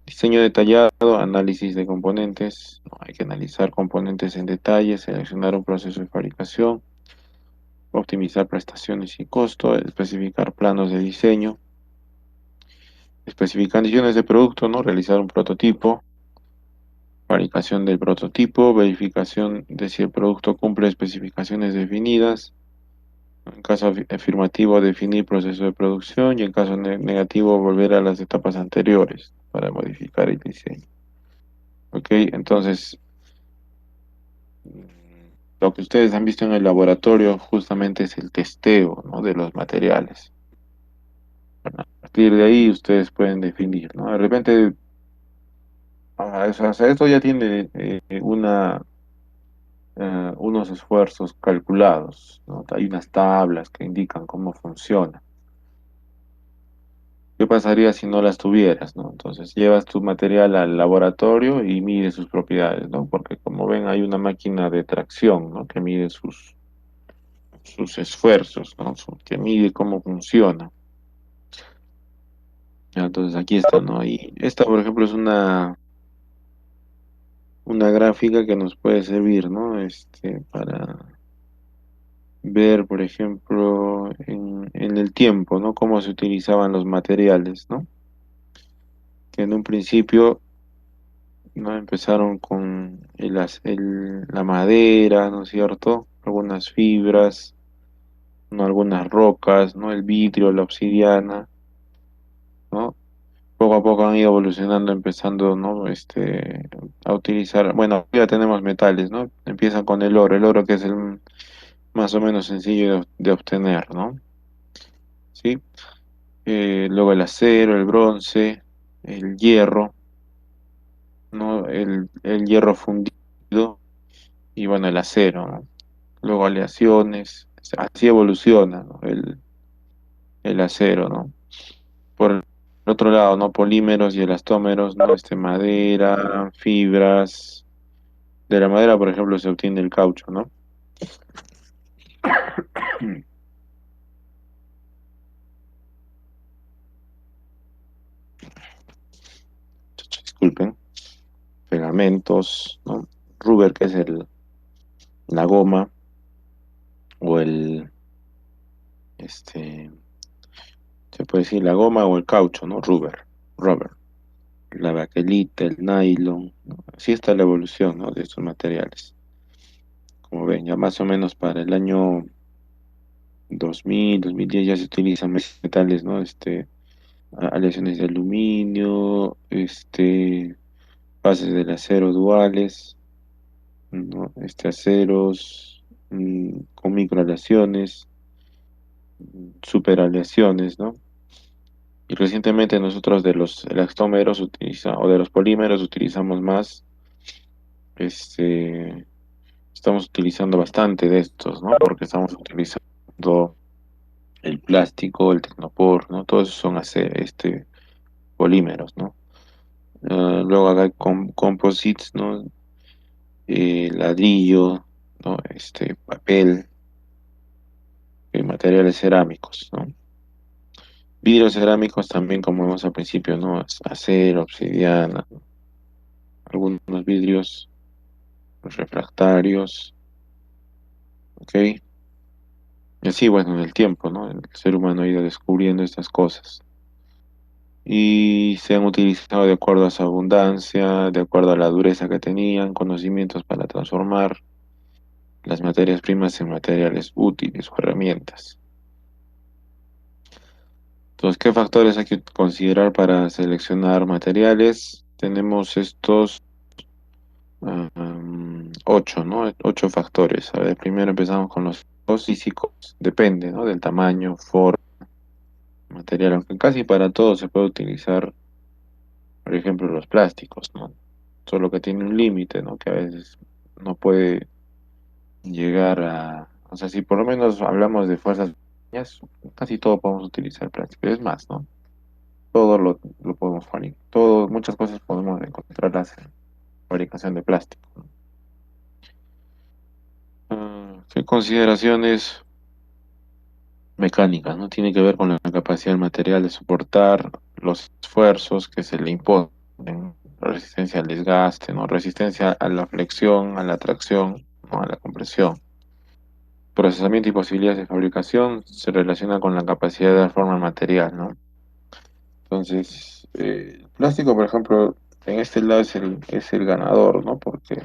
B: Diseño detallado, análisis de componentes, ¿no? Hay que analizar componentes en detalle, seleccionar un proceso de fabricación, optimizar prestaciones y costo, especificar planos de diseño, especificaciones de producto, ¿no? Realizar un prototipo, fabricación del prototipo, verificación de si el producto cumple especificaciones definidas, en caso afirmativo, definir proceso de producción y en caso negativo, volver a las etapas anteriores para modificar el diseño. ¿Ok? Entonces, lo que ustedes han visto en el laboratorio justamente es el testeo, ¿no? De los materiales. A partir de ahí ustedes pueden definir, ¿no? De repente, o sea, esto ya tiene unos esfuerzos calculados, ¿no? Hay unas tablas que indican cómo funciona. ¿Qué pasaría si no las tuvieras, ¿no? Entonces llevas tu material al laboratorio y mide sus propiedades, ¿no? Porque como ven hay una máquina de tracción, ¿no? Que mide sus esfuerzos, ¿no? Que mide cómo funciona. Ya, entonces aquí está, ¿no? Y esta, por ejemplo, es una gráfica que nos puede servir, ¿no? Para ver, por ejemplo, en el tiempo, ¿no? Cómo se utilizaban los materiales, ¿no? Que en un principio, ¿no? Empezaron con la madera, ¿no es cierto? Algunas fibras, ¿no? Algunas rocas, ¿no? El vidrio, la obsidiana, ¿no? Poco a poco han ido evolucionando, empezando, ¿no? A utilizar, bueno, ya tenemos metales, ¿no? Empiezan con el oro que es el más o menos sencillo de obtener, ¿no? ¿Sí? Luego el acero, el bronce, el hierro, ¿no? El hierro fundido y bueno, el acero, ¿no? Luego aleaciones, así evoluciona, ¿no? El acero, ¿no? Por el otro lado, ¿no? Polímeros y elastómeros, ¿no? Madera, fibras. De la madera, por ejemplo, se obtiene el caucho, ¿no? Disculpen. Pegamentos, ¿no? Rubber, que es la goma, o este, se puede decir la goma o el caucho, ¿no? Rubber. La baquelita, el nylon, ¿no? Así está la evolución, ¿no? De estos materiales. Como ven, ya más o menos para el año 2010 ya se utilizan más metales, ¿no? Aleaciones de aluminio, bases del acero duales, ¿no? Aceros con microaleaciones, superaleaciones, ¿no? Y recientemente nosotros de los elastómeros o de los polímeros utilizamos más, este, estamos utilizando bastante de estos, ¿no? Porque estamos utilizando el plástico, el tecnopor, ¿no? Todos esos son polímeros, ¿no? Luego acá hay composites, ¿no? Ladrillo, ¿no? Papel, materiales cerámicos, ¿no? Vidrios cerámicos también, como vimos al principio, ¿no? Acero, obsidiana, algunos vidrios refractarios, ¿ok? Y así, bueno, en el tiempo, ¿no? El ser humano ha ido descubriendo estas cosas. Y se han utilizado de acuerdo a su abundancia, de acuerdo a la dureza que tenían, conocimientos para transformar las materias primas en materiales útiles o herramientas. Entonces, ¿qué factores hay que considerar para seleccionar materiales? Tenemos estos ocho, ¿no? Ocho factores. A ver, primero empezamos con los físicos. Depende, ¿no? Del tamaño, forma, material, aunque casi para todo se puede utilizar, por ejemplo, los plásticos, ¿no? Solo que tiene un límite, ¿no? Que a veces no puede llegar o sea, si por lo menos hablamos de fuerzas pequeñas, casi todo podemos utilizar plástico. Es más, ¿no? Todo lo podemos poner, todo, muchas cosas podemos encontrarlas fabricación de plástico. ¿Qué consideraciones mecánicas, ¿no? Tiene que ver con la capacidad del material de soportar los esfuerzos que se le imponen, ¿no? Resistencia al desgaste, ¿no? Resistencia a la flexión, a la tracción, ¿no? A la compresión. Procesamiento y posibilidades de fabricación se relaciona con la capacidad de dar forma al material, ¿no? Entonces, el plástico, por ejemplo, en este lado es el ganador, ¿no? Porque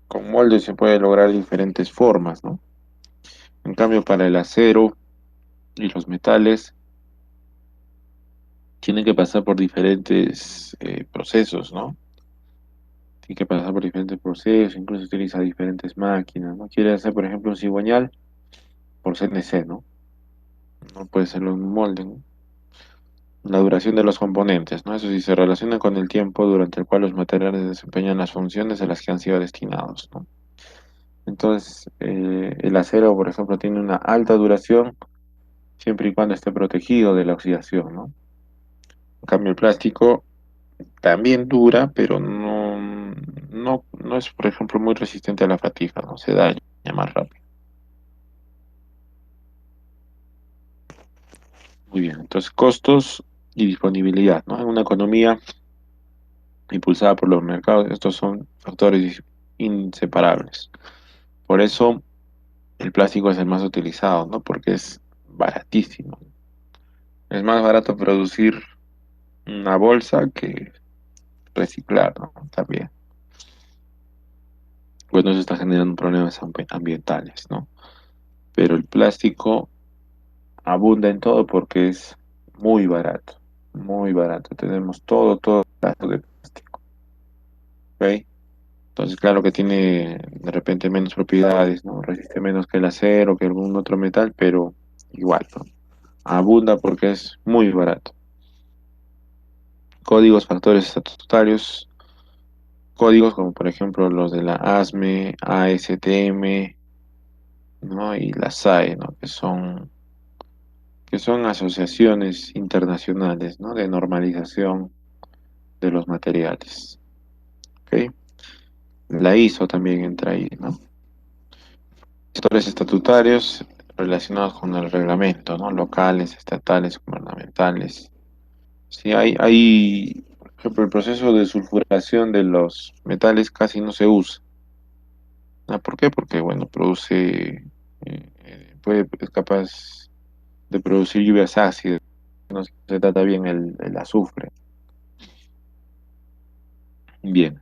B: con moldes se puede lograr diferentes formas, ¿no? En cambio, para el acero y los metales, tienen que pasar por diferentes procesos, ¿no? Tiene que pasar por diferentes procesos, incluso utiliza diferentes máquinas, ¿no? Quiere hacer, por ejemplo, un cigüeñal por CNC, ¿no? No puede hacerlo en un molde, ¿no? La duración de los componentes, ¿no? Eso sí se relaciona con el tiempo durante el cual los materiales desempeñan las funciones a las que han sido destinados, ¿no? Entonces, el acero, por ejemplo, tiene una alta duración siempre y cuando esté protegido de la oxidación, ¿no? En cambio, el plástico también dura, pero no es, por ejemplo, muy resistente a la fatiga, ¿no? Se daña más rápido. Muy bien, entonces costos y disponibilidad, ¿no? En una economía impulsada por los mercados, estos son factores inseparables. Por eso el plástico es el más utilizado, ¿no? Porque es baratísimo. Es más barato producir una bolsa que reciclar, ¿no? También. Bueno, eso está generando problemas ambientales, ¿no? Pero el plástico abunda en todo porque es muy barato, muy barato. Tenemos todo barato de plástico, ¿ok? Entonces, claro que tiene de repente menos propiedades, ¿no? Resiste menos que el acero, que algún otro metal, pero igual, ¿no? Abunda porque es muy barato. Códigos, factores estatutarios, códigos como por ejemplo los de la ASME, ASTM, ¿no? Y la SAE, ¿no? Que son asociaciones internacionales, ¿no? De normalización de los materiales, ¿ok? La ISO también entra ahí, ¿no? Sectores estatutarios relacionados con el reglamento, ¿no? Locales, estatales, gubernamentales. Sí, por ejemplo, el proceso de sulfuración de los metales casi no se usa. ¿Ah? ¿Por qué? Porque, bueno, es capaz de producir lluvias ácidas, no se trata bien el azufre. Bien,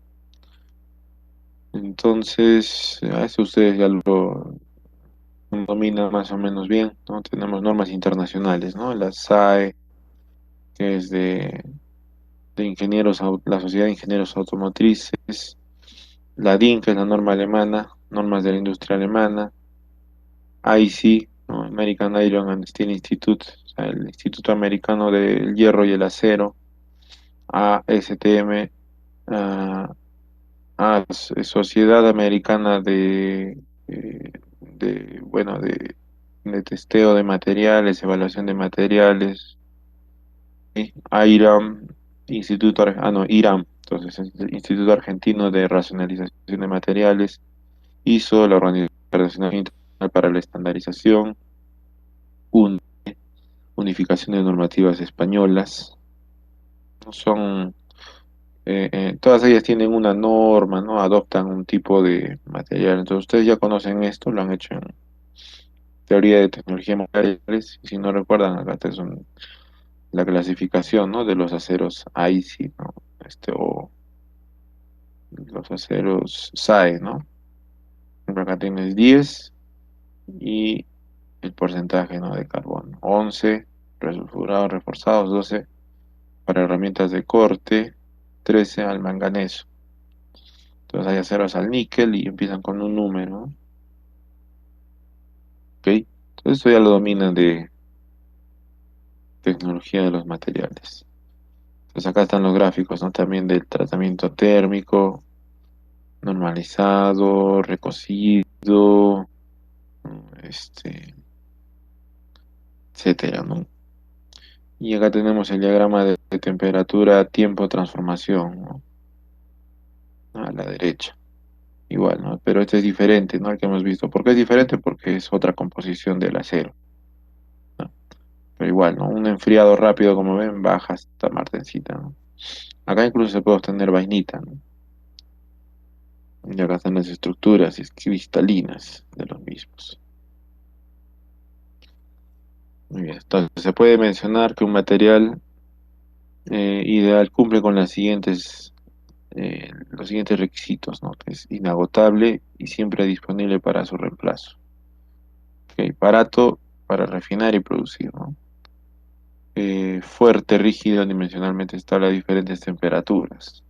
B: entonces, a eso ustedes ya lo dominan más o menos bien, ¿no? Tenemos normas internacionales, ¿no? La SAE, que es de ingenieros, la Sociedad de Ingenieros Automotrices, la DIN, que es la norma alemana, normas de la industria alemana, IC, ¿no? American Iron and Steel Institute, o sea, el Instituto Americano del Hierro y el Acero, ASTM, ah, Sociedad Americana bueno, de testeo de materiales, evaluación de materiales, ¿sí? IRAM, no, IRAM, entonces es el Instituto Argentino de Racionalización de Materiales, ISO, la Organización Internacional para la Estandarización, UN, Unificación de Normativas Españolas, ¿no? Todas ellas tienen una norma, ¿no? Adoptan un tipo de material. Entonces, ustedes ya conocen esto, lo han hecho en teoría de tecnología de materiales. Y si no recuerdan, acá está la clasificación, ¿no? De los aceros IC, ¿no? O los aceros SAE, ¿no? Por ejemplo, acá tienes 10 y el porcentaje, ¿no? De carbono. 11 resulfurados reforzados, 12 para herramientas de corte, 13 al manganeso. Entonces hay aceros al níquel y empiezan con un número, ¿no? ¿Ok? Entonces esto ya lo dominan de tecnología de los materiales. Entonces acá están los gráficos, ¿no? También del tratamiento térmico, normalizado, recocido, etcétera, ¿no? Y acá tenemos el diagrama de temperatura, tiempo, transformación, ¿no? ¿no? A la derecha. Igual, ¿no? Pero este es diferente, ¿no? Al que hemos visto. ¿Por qué es diferente? Porque es otra composición del acero, ¿no? Pero igual, ¿no? Un enfriado rápido, como ven, baja hasta martensita, ¿no? Acá incluso se puede obtener vainita, ¿no? Y acá están las estructuras cristalinas de los mismos. Muy bien, entonces se puede mencionar que un material ideal cumple con los siguientes requisitos, ¿no? Que es inagotable y siempre disponible para su reemplazo. Ok, barato para refinar y producir, ¿no? Fuerte, rígido, dimensionalmente estable a diferentes temperaturas.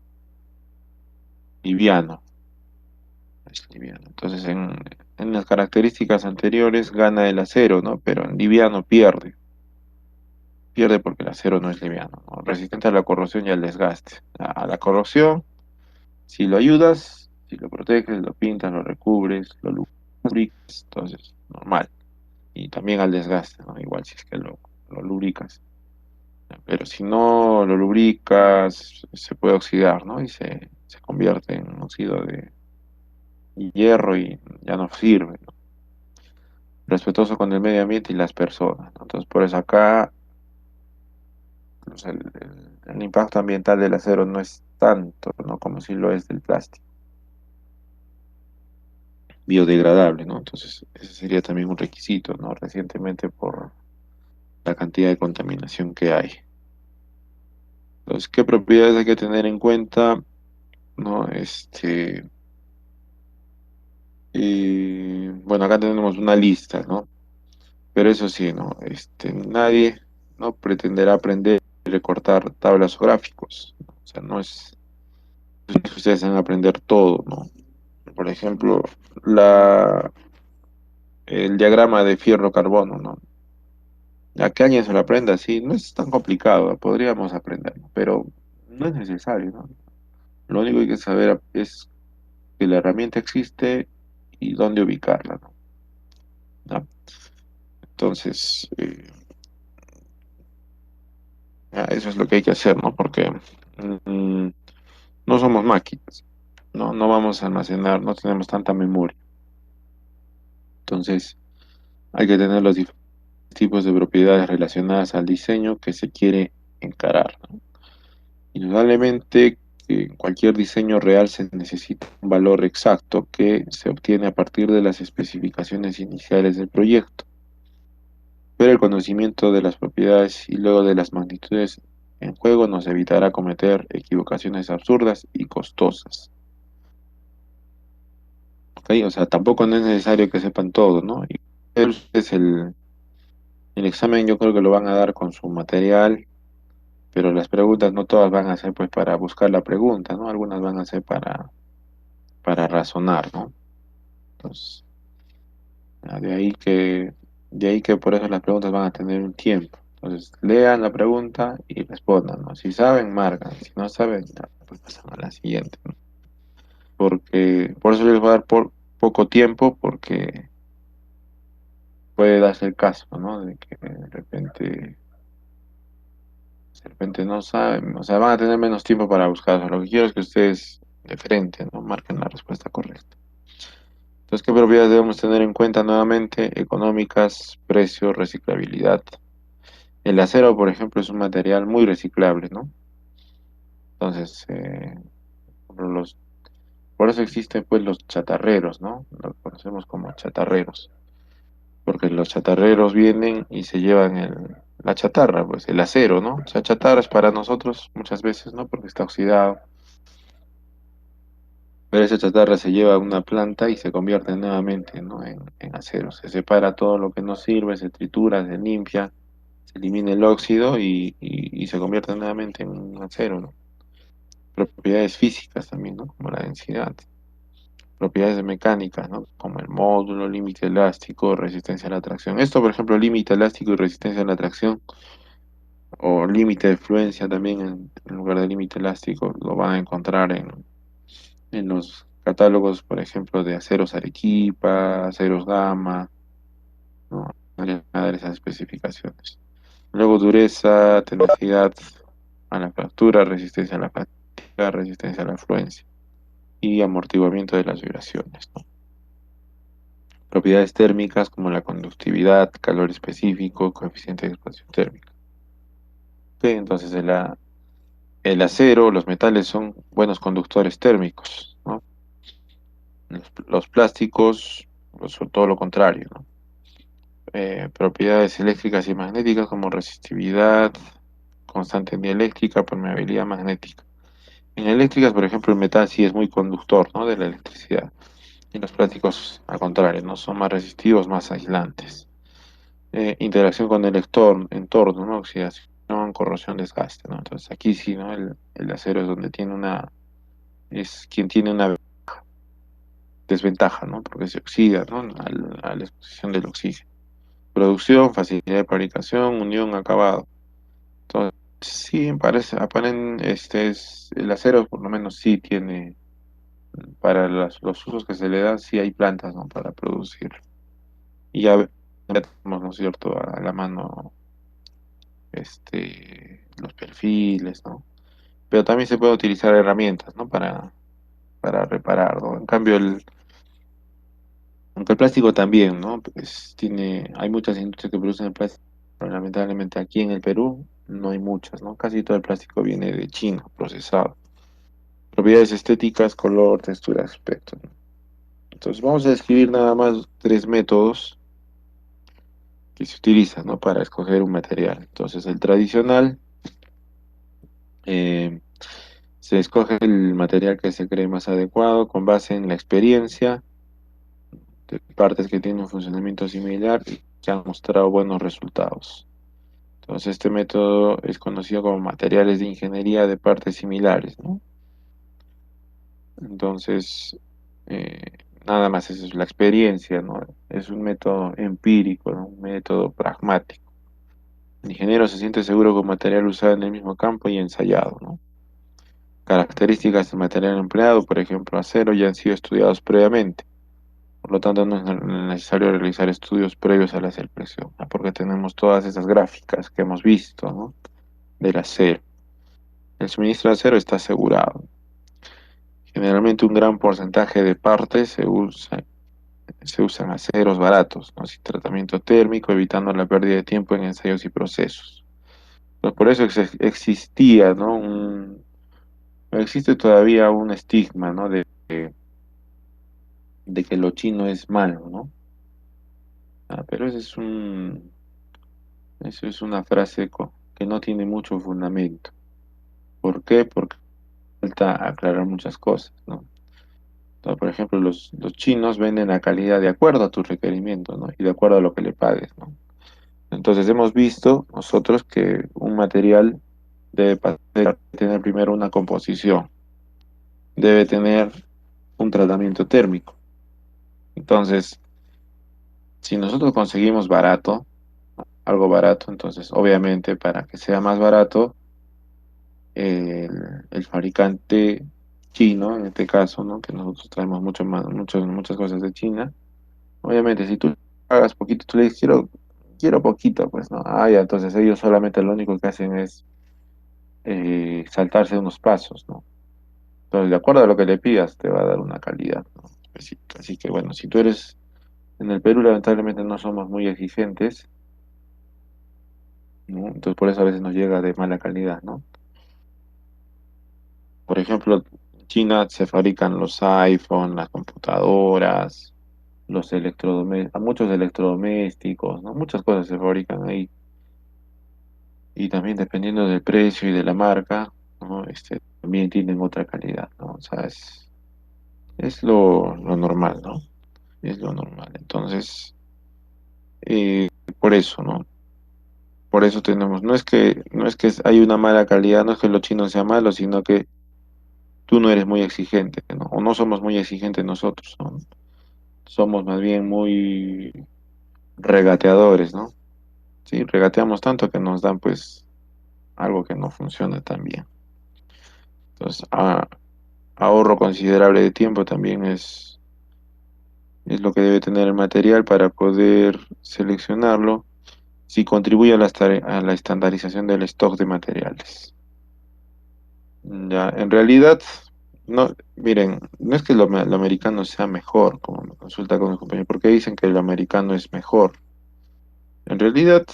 B: Liviano, es liviano. Entonces, en las características anteriores gana el acero, ¿no? Pero en liviano pierde. Pierde porque el acero no es liviano, ¿no? Resistente a la corrosión y al desgaste. A la corrosión, si lo ayudas, si lo proteges, lo pintas, lo recubres, lo lubricas, entonces, normal. Y también al desgaste, ¿no? Igual si es que lo lubricas. Pero si no lo lubricas, se puede oxidar, ¿no? Y se convierte en óxido de hierro y ya no sirve, ¿no? Respetuoso con el medio ambiente y las personas, ¿no? Entonces, por eso acá pues, el impacto ambiental del acero no es tanto, ¿no? Como si lo es del plástico. Biodegradable, ¿no? Entonces, ese sería también un requisito, ¿no? Recientemente por la cantidad de contaminación que hay. Entonces, ¿qué propiedades hay que tener en cuenta? ¿No? Bueno, acá tenemos una lista, ¿no? Pero eso sí, ¿no? Nadie, ¿no? pretenderá aprender y recortar tablas o gráficos, ¿no? O sea, no es que ustedes van a aprender todo, ¿no? Por ejemplo, la, el diagrama de fierro-carbono, ¿no? A que alguien se lo aprenda, sí, no es tan complicado, podríamos aprenderlo, pero no es necesario, ¿no? Lo único que hay que saber es que la herramienta existe y dónde ubicarla, ¿no? ¿No? Entonces, eso es lo que hay que hacer, ¿no? Porque mm, no somos máquinas, ¿no? No vamos a almacenar, no tenemos tanta memoria. Entonces, hay que tener los diferentes tipos de propiedades relacionadas al diseño que se quiere encarar, ¿no? Indudablemente, en cualquier diseño real se necesita un valor exacto que se obtiene a partir de las especificaciones iniciales del proyecto, pero el conocimiento de las propiedades y luego de las magnitudes en juego nos evitará cometer equivocaciones absurdas y costosas. ¿Ok? O sea, tampoco no es necesario que sepan todo, ¿no? Y es el examen yo creo que lo van a dar con su material, pero las preguntas no todas van a ser pues para buscar la pregunta, ¿no? Algunas van a ser para razonar, ¿no? Entonces, ah, de ahí que por eso las preguntas van a tener un tiempo. Entonces, lean la pregunta y respondan, ¿no? Si saben, marcan. Si no saben, ya, pues pasan a la siguiente, ¿no? Porque, por eso yo les voy a dar por poco tiempo, porque puede darse el caso, ¿no? De que de repente no saben, o sea, van a tener menos tiempo para buscar. Lo que quiero es que ustedes de frente, ¿no? Marquen la respuesta correcta. Entonces, ¿qué propiedades debemos tener en cuenta nuevamente? Económicas, precio, reciclabilidad. El acero, por ejemplo, es un material muy reciclable, ¿no? Entonces, por por eso existen pues los chatarreros, ¿no? Los conocemos como chatarreros, porque los chatarreros vienen y se llevan la chatarra, pues el acero, ¿no? O sea, chatarra es para nosotros muchas veces, ¿no? Porque está oxidado, pero esa chatarra se lleva a una planta y se convierte nuevamente, ¿no? En acero. Se separa todo lo que no sirve, se tritura, se limpia, se elimina el óxido y se convierte nuevamente en un acero, ¿no? Propiedades físicas también, ¿no? Como la densidad. Propiedades de mecánica, ¿no? Como el módulo, límite elástico, resistencia a la tracción. Esto, por ejemplo, límite elástico y resistencia a la tracción, o límite de fluencia también en lugar de límite elástico, lo van a encontrar en los catálogos, por ejemplo, de aceros Arequipa, aceros Gama, ¿no? Van a dar esas especificaciones. Luego, dureza, tenacidad a la fractura, resistencia a la fatiga, resistencia a la fluencia. y amortiguamiento de las vibraciones, ¿no? Propiedades térmicas como la conductividad, calor específico, coeficiente de expansión térmica. Ok, entonces el acero, los metales son buenos conductores térmicos, ¿no? Los plásticos, pues, son todo lo contrario, ¿no? Propiedades eléctricas y magnéticas como resistividad, constante en dieléctrica, permeabilidad magnética. En eléctricas, por ejemplo, el metal sí es muy conductor, ¿no? De la electricidad. Y los plásticos, al contrario, ¿no? Son más resistivos, más aislantes. Interacción con el entorno, ¿no? Oxidación, corrosión, desgaste, ¿no? Entonces aquí sí, ¿no? El acero es donde es quien tiene una desventaja, ¿no? Porque se oxida, ¿no? A la exposición del oxígeno. Producción, facilidad de fabricación, unión, acabado. Entonces, sí, parece, el acero por lo menos sí tiene, para los usos que se le dan, sí hay plantas, ¿no? Para producir. Y ya tenemos, ¿no es cierto?, a la mano, los perfiles, ¿no? Pero también se puede utilizar herramientas, ¿no? Para reparar, ¿no? En cambio, aunque el plástico también, ¿no? Pues hay muchas industrias que producen el plástico, pero lamentablemente aquí en el Perú no hay muchas, ¿no? Casi todo el plástico viene de China, procesado. Propiedades estéticas, color, textura, aspecto, ¿no? Entonces vamos a describir nada más tres métodos que se utilizan, ¿no? Para escoger un material. Entonces el tradicional, eh, se escoge el material que se cree más adecuado con base en la experiencia de partes que tienen un funcionamiento similar y que han mostrado buenos resultados. Entonces este método es conocido como materiales de ingeniería de partes similares, ¿no? Entonces, eh, nada más eso es la experiencia, ¿no? Es un método empírico, ¿no? Un método pragmático. El ingeniero se siente seguro con material usado en el mismo campo y ensayado, ¿no? Características del material empleado, por ejemplo, acero, ya han sido estudiados previamente. Por lo tanto, no es necesario realizar estudios previos a la selección, ¿no? Porque tenemos todas esas gráficas que hemos visto, ¿no? Del acero. El suministro de acero está asegurado. Generalmente un gran porcentaje de partes se usan aceros baratos, ¿no? Sin tratamiento térmico, evitando la pérdida de tiempo en ensayos y procesos. Pues por eso existía, ¿no? Existe todavía un estigma, ¿no? De que lo chino es malo, ¿no? Pero eso es una frase que no tiene mucho fundamento. ¿Por qué? Porque falta aclarar muchas cosas, ¿no? Entonces, por ejemplo, los chinos venden la calidad de acuerdo a tus requerimientos, ¿no? Y de acuerdo a lo que le pagues, ¿no? Entonces hemos visto nosotros que un material debe tener primero una composición, debe tener un tratamiento térmico. Entonces, si nosotros conseguimos barato, algo barato, entonces obviamente para que sea más barato, el fabricante chino, en este caso, ¿no? Que nosotros traemos muchas cosas de China, obviamente si tú pagas poquito, tú le dices, quiero poquito, pues, ¿no? Ya, entonces ellos solamente lo único que hacen es saltarse unos pasos, ¿no? Entonces, de acuerdo a lo que le pidas, te va a dar una calidad, ¿no? Específica. Así que, bueno, si tú eres en el Perú, lamentablemente no somos muy exigentes, ¿no? Entonces, por eso a veces nos llega de mala calidad, ¿no? Por ejemplo, en China se fabrican los iPhone, las computadoras, muchos electrodomésticos, ¿no? Muchas cosas se fabrican ahí. Y también dependiendo del precio y de la marca, ¿no? También tienen otra calidad, ¿no? O sea, es lo normal, ¿no? Es lo normal. Entonces, por eso, ¿no? Por eso tenemos, no es que hay una mala calidad, no es que los chinos sea malo, sino que tú no eres muy exigente, ¿no? O no somos muy exigentes nosotros, ¿no? Somos más bien muy regateadores, ¿no? Sí, regateamos tanto que nos dan pues algo que no funciona tan bien. Entonces, ahorro considerable de tiempo también es lo que debe tener el material para poder seleccionarlo si contribuye a la estandarización del stock de materiales. Ya, en realidad, No, miren, no es que lo americano sea mejor, como me consulta con mis compañeros, porque dicen que lo americano es mejor. En realidad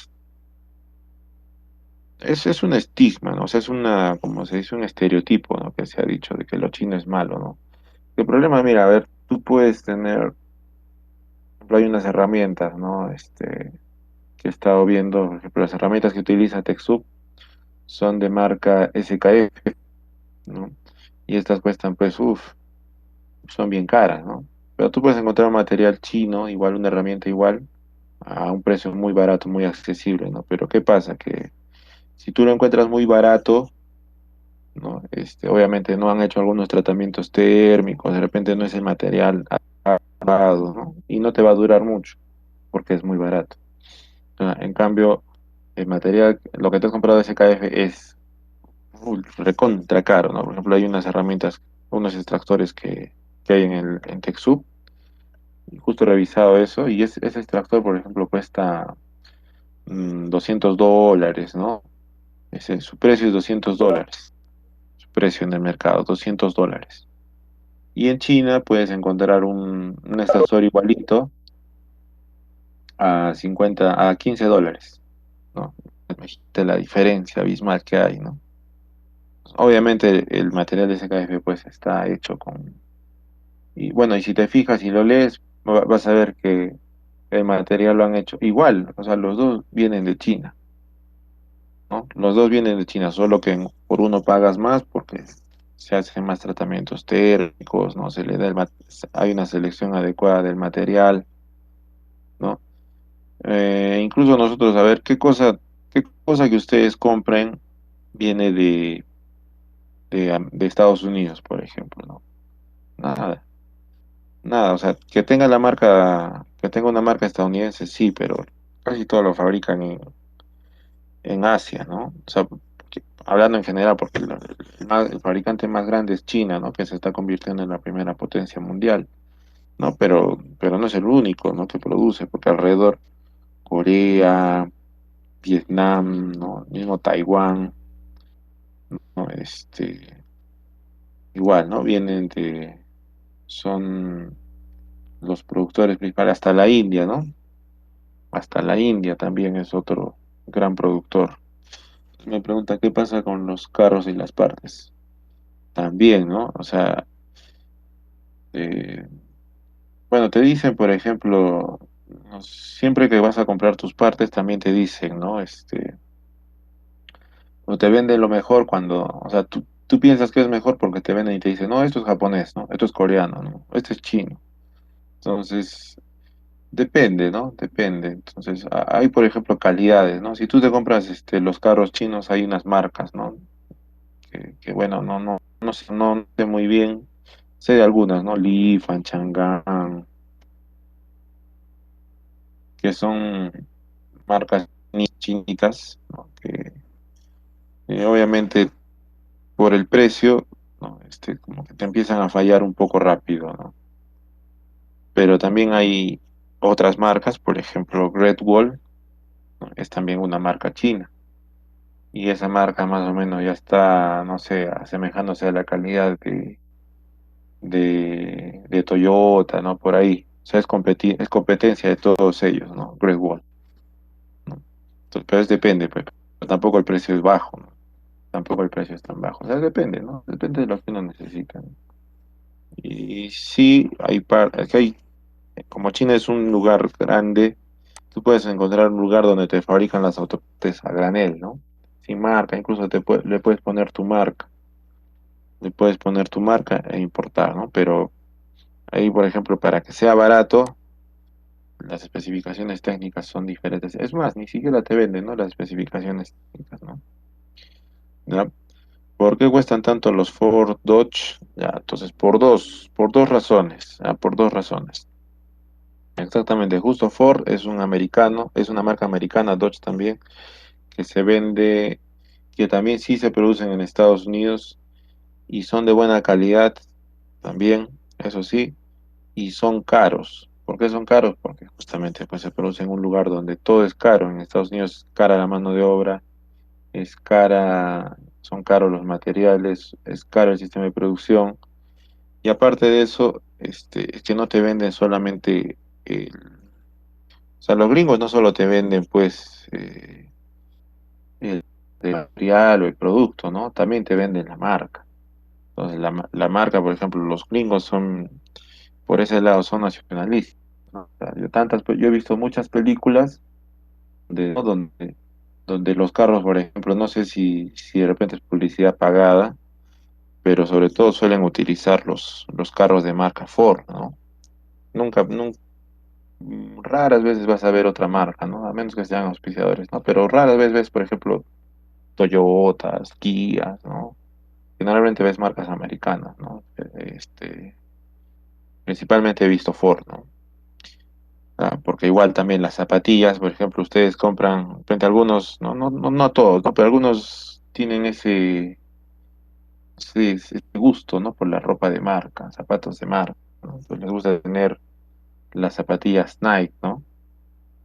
B: es un estigma, ¿no? O sea, es una, como se dice, un estereotipo, ¿no? Que se ha dicho de que lo chino es malo, ¿no? El problema, mira, a ver, tú puedes tener, por ejemplo, hay unas herramientas, ¿no? Que he estado viendo, por ejemplo, las herramientas que utiliza TechSoup son de marca SKF, ¿no? Y estas cuestan, pues, uff, son bien caras, ¿no? Pero tú puedes encontrar un material chino, igual, una herramienta igual, a un precio muy barato, muy accesible, ¿no? Pero ¿qué pasa? Que si tú lo encuentras muy barato, ¿no? Obviamente no han hecho algunos tratamientos térmicos, de repente no es el material adecuado, ¿no? Y no te va a durar mucho, porque es muy barato. En cambio, el material, lo que te has comprado de SKF es recontra caro, ¿no? Por ejemplo, hay unas herramientas, unos extractores que hay en TechSoup, y justo he revisado eso, y ese extractor, por ejemplo, cuesta $200, ¿no? Su precio es $200, su precio en el mercado, $200. Y en China puedes encontrar un extractor igualito a $15, ¿no? Imagínate la diferencia abismal que hay, ¿no? Obviamente el material de SKF pues está hecho con... Y bueno, y si te fijas y lo lees, vas a ver que el material lo han hecho igual, o sea, los dos vienen de China, ¿no? Los dos vienen de China, solo que por uno pagas más porque se hacen más tratamientos térmicos, ¿no? Se le da hay una selección adecuada del material, ¿no? Incluso nosotros, a ver, qué cosa que ustedes compren viene de Estados Unidos, por ejemplo, ¿no? Nada, nada, o sea, que tenga una marca estadounidense, sí, pero casi todo lo fabrican en Asia, ¿no? O sea, hablando en general, porque el fabricante más grande es China, ¿no? Que se está convirtiendo en la primera potencia mundial, ¿no? Pero no es el único, ¿no? Que produce, porque alrededor Corea, Vietnam, ¿no? Mismo Taiwán, ¿no? Igual, ¿no? Son los productores principales, hasta la India, ¿no? Hasta la India también es otro gran productor. Me pregunta qué pasa con los carros y las partes. También, ¿no? O sea, eh, bueno, te dicen, por ejemplo, no, siempre que vas a comprar tus partes, también te dicen, ¿no? O te venden lo mejor cuando, o sea, tú piensas que es mejor porque te venden y te dicen, no, esto es japonés, ¿no? Esto es coreano, ¿no? Esto es chino. Entonces, depende, ¿no? Depende. Entonces, hay, por ejemplo, calidades, ¿no? Si tú te compras los carros chinos, hay unas marcas, ¿no? Que bueno, no sé muy bien. Sé de algunas, ¿no? Li, Fan, Chang'an, que son marcas chinitas, ¿no? Que obviamente por el precio, ¿no? Como que te empiezan a fallar un poco rápido, ¿no? Pero también hay otras marcas, por ejemplo, Great Wall, ¿no? Es también una marca china. Y esa marca más o menos ya está, no sé, asemejándose a la calidad de Toyota, ¿no? Por ahí. O sea, es competencia de todos ellos, ¿no? Great Wall, ¿no? Entonces, pero depende, pues. Pero tampoco el precio es bajo, ¿no? Tampoco el precio es tan bajo. O sea, depende, ¿no? Depende de lo que uno necesita, ¿no? Y sí, es que como China es un lugar grande, tú puedes encontrar un lugar donde te fabrican las autopartes a granel, ¿no? Sin marca, incluso le puedes poner tu marca. Le puedes poner tu marca e importar, ¿no? Pero ahí, por ejemplo, para que sea barato, las especificaciones técnicas son diferentes. Es más, ni siquiera te venden, ¿no? Las especificaciones técnicas, ¿no? ¿Ya? ¿Por qué cuestan tanto los Ford Dodge? Ya, entonces, por dos razones, ¿ya? Por dos razones. Exactamente, justo Ford es un americano, es una marca americana, Dodge también, que se vende, que también sí se producen en Estados Unidos y son de buena calidad también, eso sí, y son caros. ¿Por qué son caros? Porque justamente pues se produce en un lugar donde todo es caro. En Estados Unidos es cara la mano de obra, es cara, son caros los materiales, es caro el sistema de producción. Y aparte de eso, es que no te venden solamente o sea, los gringos no solo te venden, pues, el material o el producto, ¿no? También te venden la marca. Entonces, la marca, por ejemplo, los gringos son, por ese lado, son nacionalistas, ¿no? O sea, yo he visto muchas películas ¿no? donde los carros, por ejemplo, no sé si de repente es publicidad pagada, pero sobre todo suelen utilizar los carros de marca Ford, ¿no? Nunca, raras veces vas a ver otra marca, ¿no? A menos que sean auspiciadores, ¿no? Pero raras veces ves, por ejemplo, Toyotas, Kias, ¿no? Generalmente ves marcas americanas, ¿no? Principalmente he visto Ford, ¿no? Ah, porque igual también las zapatillas, por ejemplo, ustedes compran, frente a algunos, no todos, ¿no? Pero algunos tienen ese gusto, ¿no? Por la ropa de marca, zapatos de marca, ¿no? Pues les gusta tener las zapatillas Nike, ¿no?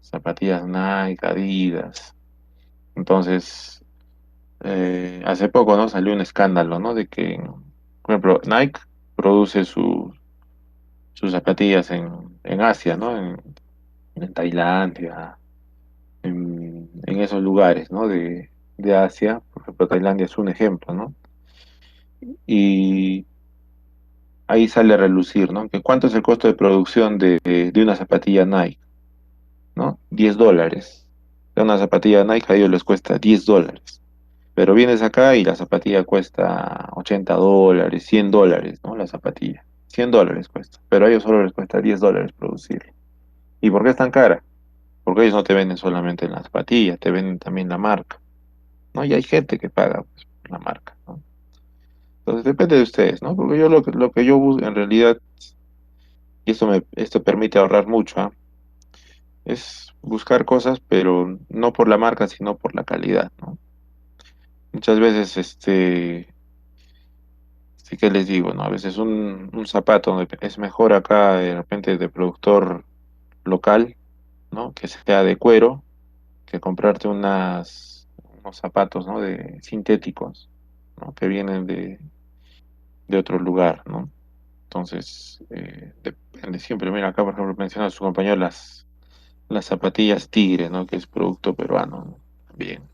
B: Zapatillas Nike, Adidas. Entonces, hace poco, ¿no? Salió un escándalo, ¿no? De que, por ejemplo, Nike produce sus zapatillas en Asia, ¿no? En Tailandia, en esos lugares, ¿no? De Asia. Por ejemplo, Tailandia es un ejemplo, ¿no? Y ahí sale a relucir, ¿no? Que cuánto es el costo de producción de una zapatilla Nike, ¿no? $10. De una zapatilla Nike a ellos les cuesta $10. Pero vienes acá y la zapatilla cuesta $80, $100, ¿no? La zapatilla. $100 cuesta. Pero a ellos solo les cuesta $10 producirla. ¿Y por qué es tan cara? Porque ellos no te venden solamente la zapatilla, te venden también la marca, ¿no? Y hay gente que paga pues, por la marca, ¿no? Entonces depende de ustedes, ¿no? Porque yo lo que yo busco en realidad, y esto permite ahorrar mucho, ¿ah? Es buscar cosas, pero no por la marca, sino por la calidad, ¿no? Muchas veces, sí que les digo, ¿no? A veces un zapato es mejor acá de repente de productor local, ¿no? Que sea de cuero, que comprarte unos zapatos, ¿no? De sintéticos, ¿no? Que vienen de otro lugar, ¿no? Entonces, depende siempre. Mira, acá por ejemplo menciona a su compañero las zapatillas Tigre, ¿no? Que es producto peruano, ¿no? También.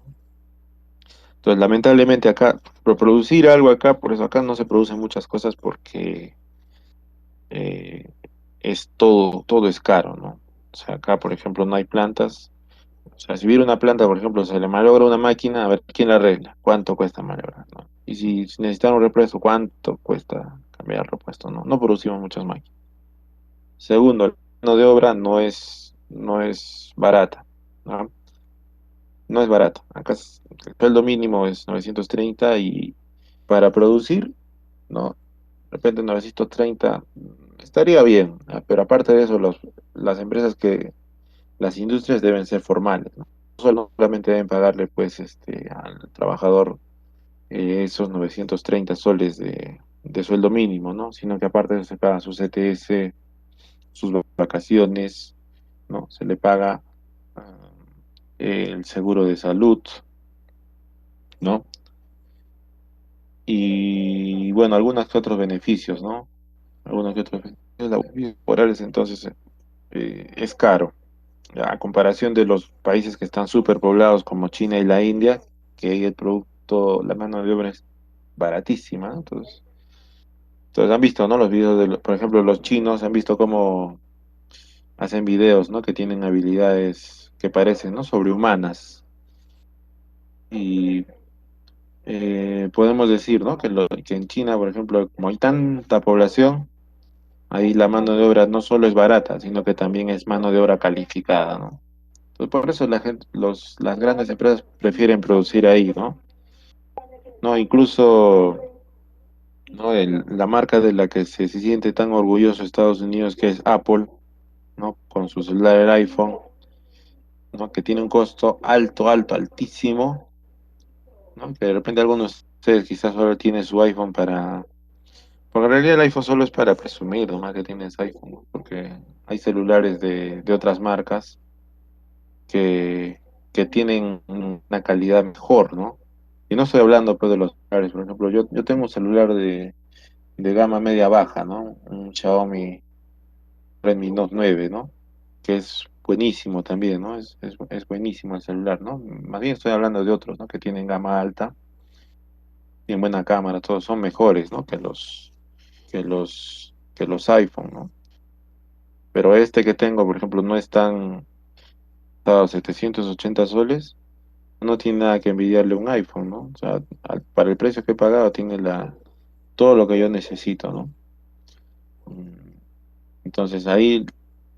B: Entonces, lamentablemente acá, por producir algo acá, por eso acá no se producen muchas cosas porque eh, todo es caro, ¿no? O sea, acá, por ejemplo, no hay plantas. O sea, si hubiera una planta, por ejemplo, se le malogra una máquina, a ver, ¿quién la arregla? ¿Cuánto cuesta malograr, no? Y si necesitan un repuesto, ¿cuánto cuesta cambiar el repuesto? No, no producimos muchas máquinas. Segundo, la mano de obra no es barata, ¿no? No es barata. Acá el sueldo mínimo es 930 y para producir, ¿no? De repente 930 estaría bien, ¿ah? Pero aparte de eso, las empresas las industrias deben ser formales, ¿no? No solamente deben pagarle, pues, al trabajador esos 930 soles de sueldo mínimo, ¿no? Sino que aparte de eso se paga su CTS, sus vacaciones, ¿no? Se le paga ah, el seguro de salud, ¿no? Y bueno, algunos que otros beneficios, ¿no? Algunos que otros beneficios laborales, entonces es caro. A comparación de los países que están superpoblados como China y la India, que ahí el producto, la mano de obra es baratísima, ¿no? Entonces han visto, ¿no? Los videos por ejemplo, los chinos han visto cómo hacen videos, ¿no? Que tienen habilidades que parecen, ¿no? Sobrehumanas. Y podemos decir, ¿no? Que en China, por ejemplo, como hay tanta población, ahí la mano de obra no solo es barata, sino que también es mano de obra calificada, ¿no? Entonces, por eso la gente, las grandes empresas prefieren producir ahí, ¿no? No, incluso, ¿no? La marca de la que se siente tan orgulloso Estados Unidos, que es Apple, ¿no? Con su celular, el iPhone, ¿no? Que tiene un costo altísimo, ¿no? Que de repente algunos de ustedes quizás solo tienen su iPhone porque en realidad el iPhone solo es para presumir, nomás que tienes iPhone, ¿no? Porque hay celulares de otras marcas que, que tienen una calidad mejor, ¿no? Y no estoy hablando pues de los celulares, por ejemplo, yo tengo un celular de gama media baja, ¿no? Un Xiaomi Redmi Note 9, ¿no? Que es buenísimo también, ¿no? Es buenísimo el celular, ¿no? Más bien estoy hablando de otros, ¿no? Que tienen gama alta, tienen buena cámara, todos son mejores, ¿no? Que los iPhone, ¿no? Pero este que tengo, por ejemplo, no es tan, está 780 soles, no tiene nada que envidiarle a un iPhone, ¿no? O sea, para el precio que he pagado tiene todo lo que yo necesito, ¿no? Mm, Entonces ahí,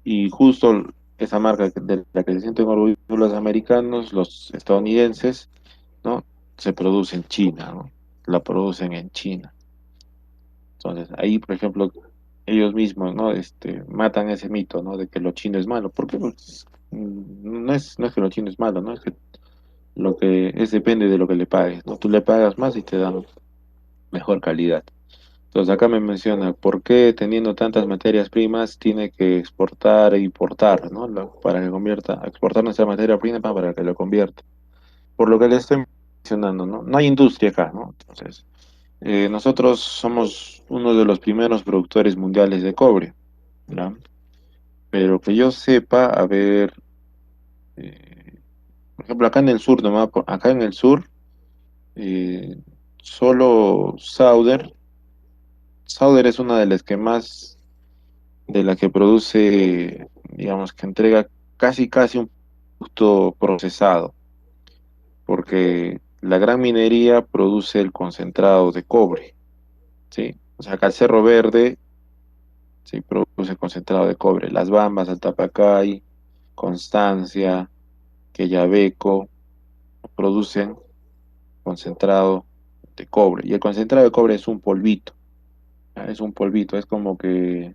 B: y justo esa marca de la que se sienten orgullosos los americanos, los estadounidenses, ¿no? Se produce en China, ¿no? La producen en China. Entonces ahí, por ejemplo, ellos mismos, ¿no? Matan ese mito, ¿no? De que lo chino es malo. Porque pues, no es que lo chino es malo, ¿no? Es que lo que es depende de lo que le pagues, ¿no? Tú le pagas más y te dan mejor calidad. Entonces acá me menciona, ¿por qué teniendo tantas materias primas tiene que exportar e importar, ¿no? Para que convierta, exportar nuestra materia prima para que lo convierta. Por lo que le estoy mencionando, ¿no? No hay industria acá, ¿no? Entonces, nosotros somos uno de los primeros productores mundiales de cobre, ¿ya? Pero que yo sepa, a ver, eh, por ejemplo, acá en el sur, nomás, acá en el sur, eh, solo Sauder es una de las que más de la que produce, digamos, que entrega casi un producto procesado, porque la gran minería produce el concentrado de cobre, ¿sí? O sea, acá el Cerro Verde, sí, produce concentrado de cobre. Las Bambas, Altapacay, Constancia, Quellaveco, producen concentrado de cobre. Y el concentrado de cobre es un polvito, ¿ya? Es un polvito, es como que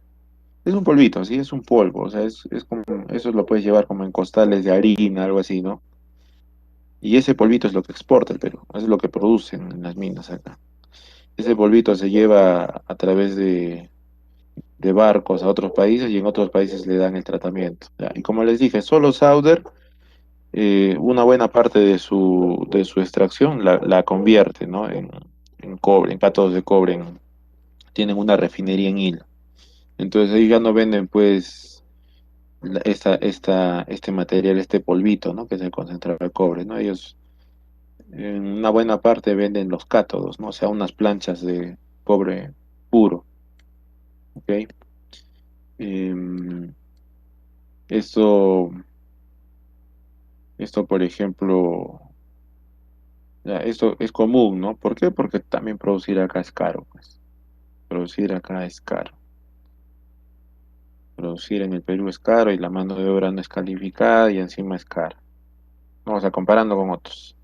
B: es un polvito, sí, es un polvo, o sea, es como, eso lo puedes llevar como en costales de harina, algo así, ¿no? Y ese polvito es lo que exporta el Perú, es lo que producen en las minas acá. Ese polvito se lleva a través de barcos a otros países y en otros países le dan el tratamiento, ¿ya? Y como les dije, solo Sauder, una buena parte de su extracción la convierte, ¿no? En cobre, en cátodos de cobre, tienen una refinería en Hilo. Entonces ahí ya no venden, pues este material, este polvito, ¿no? Que es el concentrado de cobre, ¿no? Ellos en una buena parte venden los cátodos, ¿no? O sea, unas planchas de cobre puro, ¿ok? Em, esto, esto, por ejemplo, ya, esto es común, ¿no? ¿Por qué? Porque también producir acá es caro, pues. Producir acá es caro. Producir en el Perú es caro y la mano de obra no es calificada y encima es cara. Vamos a comparando con otros.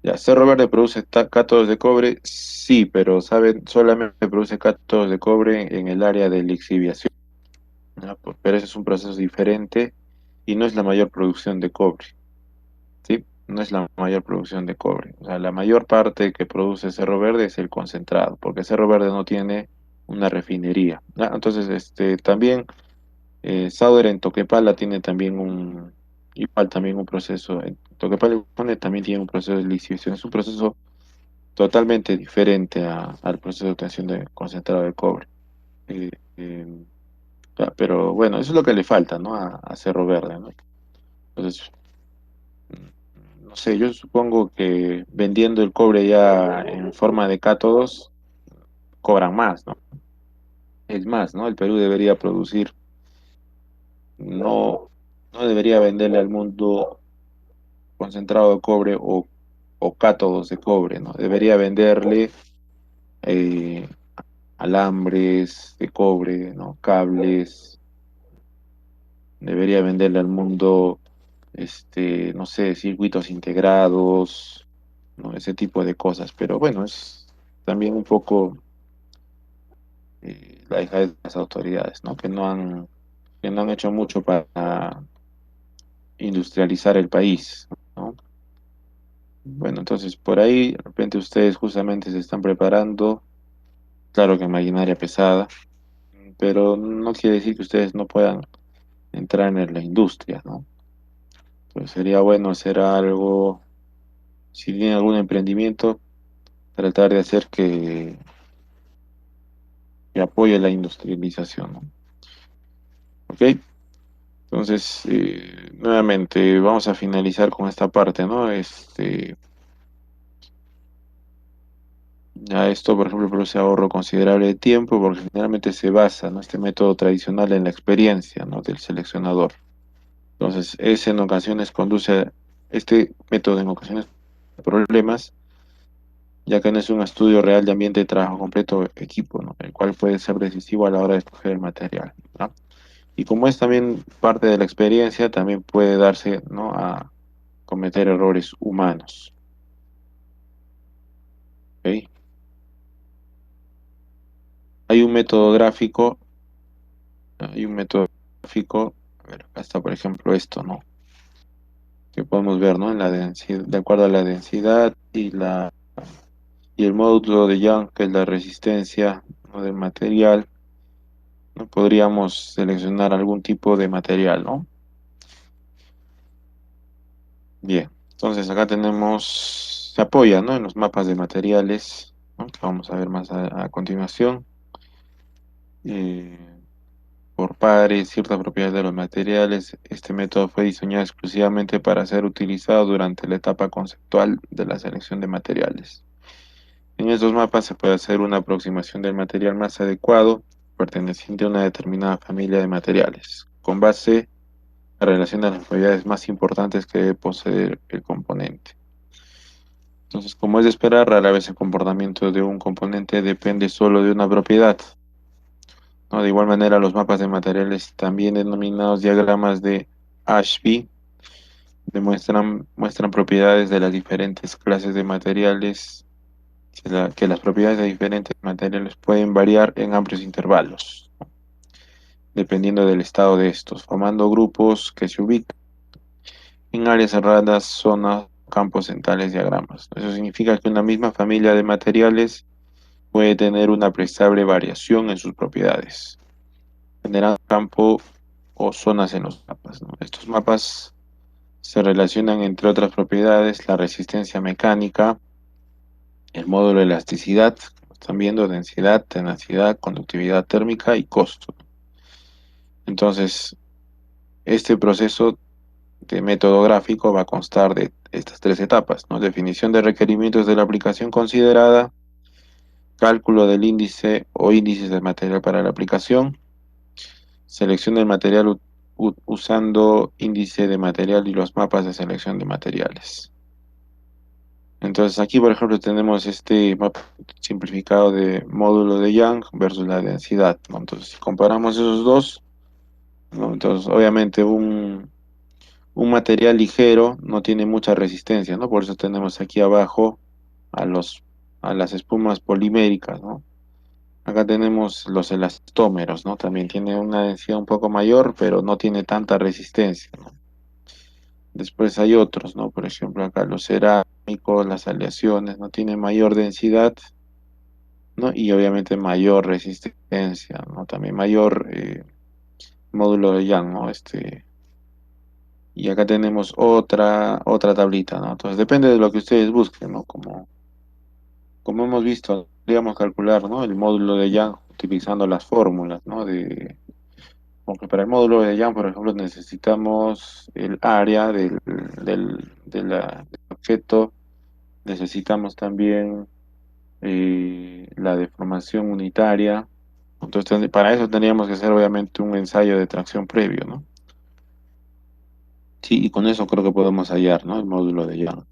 B: Ya, Cerro Verde produce cátodos de cobre, sí, pero saben, solamente produce cátodos de cobre en el área de lixiviación, ¿ya? Pero ese es un proceso diferente y no es la mayor producción de cobre, ¿sí? No es la mayor producción de cobre. O sea, la mayor parte que produce Cerro Verde es el concentrado, porque Cerro Verde no tiene una refinería, ¿ya? Entonces, también Sauder en Toquepala tiene también igual también un proceso, en Toquepala también tiene un proceso de lixiviación, es un proceso totalmente diferente al proceso de obtención de concentrado de cobre. Eh, eh, pero bueno, eso es lo que le falta, ¿no? A Cerro Verde, ¿no? Entonces, no sé, yo supongo que vendiendo el cobre ya en forma de cátodos, cobran más, ¿no? Es más, ¿no? El Perú debería producir, no debería venderle al mundo concentrado de cobre o cátodos de cobre, ¿no? Debería venderle eh, alambres de cobre, ¿no? Cables, debería venderle al mundo, no sé, circuitos integrados, ¿no? Ese tipo de cosas. Pero bueno, es también un poco la dejadez de las autoridades, ¿no? Que no han hecho mucho para industrializar el país, ¿no? Bueno, entonces por ahí, de repente ustedes justamente se están preparando, claro que en maquinaria pesada, pero no quiere decir que ustedes no puedan entrar en la industria, ¿no? Pues sería bueno hacer algo, si tienen algún emprendimiento, tratar de hacer que apoye la industrialización, ¿no? ¿Ok? Entonces, nuevamente, vamos a finalizar con esta parte, ¿no? Ya esto, por ejemplo, produce ahorro considerable de tiempo porque generalmente se basa, ¿no? Este método tradicional en la experiencia, ¿no? Del seleccionador. Entonces, ese en ocasiones este método en ocasiones a problemas, ya que no es un estudio real de ambiente de trabajo completo equipo, ¿no? El cual puede ser decisivo a la hora de escoger el material, ¿no? Y como es también parte de la experiencia, también puede darse, ¿no? A cometer errores humanos, ¿ok? Hay un método gráfico, hay un método gráfico, a ver, acá está por ejemplo esto, ¿no? Que podemos ver, ¿no? En la densidad, de acuerdo a la densidad y el módulo de Young, que es la resistencia, ¿no? Del material, ¿no? Podríamos seleccionar algún tipo de material, ¿no? Bien, entonces acá tenemos, se apoya, ¿no? En los mapas de materiales, ¿no? Que vamos a ver más a continuación. Eh, por pares, ciertas propiedades de los materiales. Este método fue diseñado exclusivamente para ser utilizado durante la etapa conceptual de la selección de materiales. En estos mapas se puede hacer una aproximación del material más adecuado perteneciente a una determinada familia de materiales, con base a relación de las propiedades más importantes que debe poseer el componente. Entonces, como es de esperar, rara vez el comportamiento de un componente depende solo de una propiedad, ¿no? De igual manera, los mapas de materiales, también denominados diagramas de Ashby, muestran propiedades de las diferentes clases de materiales, que las propiedades de diferentes materiales pueden variar en amplios intervalos, dependiendo del estado de estos, formando grupos que se ubican en áreas cerradas, zonas, campos en tales diagramas. Eso significa que una misma familia de materiales puede tener una apreciable variación en sus propiedades, generando campo o zonas en los mapas, ¿no? Estos mapas se relacionan, entre otras propiedades, la resistencia mecánica, el módulo de elasticidad, como están viendo, densidad, tenacidad, conductividad térmica y costo. Entonces, este proceso de método gráfico va a constar de estas tres etapas, ¿no? Definición de requerimientos de la aplicación considerada, cálculo del índice o índices del material para la aplicación, selección del material usando índice de material y los mapas de selección de materiales. Entonces aquí, por ejemplo, tenemos este mapa simplificado de módulo de Young versus la densidad, ¿no? Entonces, si comparamos esos dos, ¿no? Entonces, obviamente un material ligero no tiene mucha resistencia, ¿no? Por eso tenemos aquí abajo a a las espumas poliméricas, ¿no? Acá tenemos los elastómeros, ¿no? También tiene una densidad un poco mayor, pero no tiene tanta resistencia, ¿no? Después hay otros, ¿no? Por ejemplo, acá los cerámicos, las aleaciones, ¿no? Tienen mayor densidad, ¿no? Y obviamente mayor resistencia, ¿no? También mayor módulo de Young, ¿no? Y acá tenemos otra tablita, ¿no? Entonces depende de lo que ustedes busquen, ¿no? Como hemos visto, podríamos calcular, ¿no? El módulo de Young utilizando las fórmulas, ¿no? Porque para el módulo de Young, por ejemplo, necesitamos el área del objeto, necesitamos también la deformación unitaria. Entonces, para eso tendríamos que hacer obviamente un ensayo de tracción previo, ¿no? Sí, y con eso creo que podemos hallar, ¿no? El módulo de Young.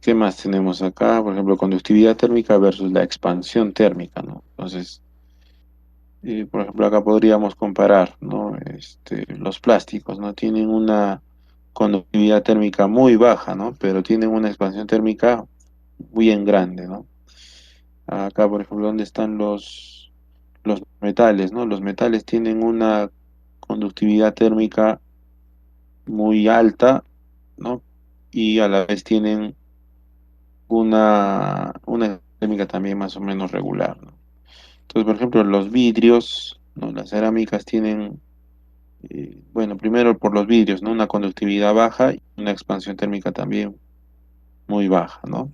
B: ¿Qué más tenemos acá? Por ejemplo, conductividad térmica versus la expansión térmica, ¿no? Entonces, por ejemplo, acá podríamos comparar, ¿no? Los plásticos, ¿no? Tienen una conductividad térmica muy baja, ¿no? Pero tienen una expansión térmica bien grande, ¿no? Acá, por ejemplo, ¿dónde están los metales, ¿no? Los metales tienen una conductividad térmica muy alta, ¿no? Y a la vez tienen una térmica también más o menos regular, ¿no? Entonces, por ejemplo, los vidrios, ¿no? Las cerámicas tienen, bueno, primero por los vidrios, ¿no? Una conductividad baja y una expansión térmica también muy baja, ¿no?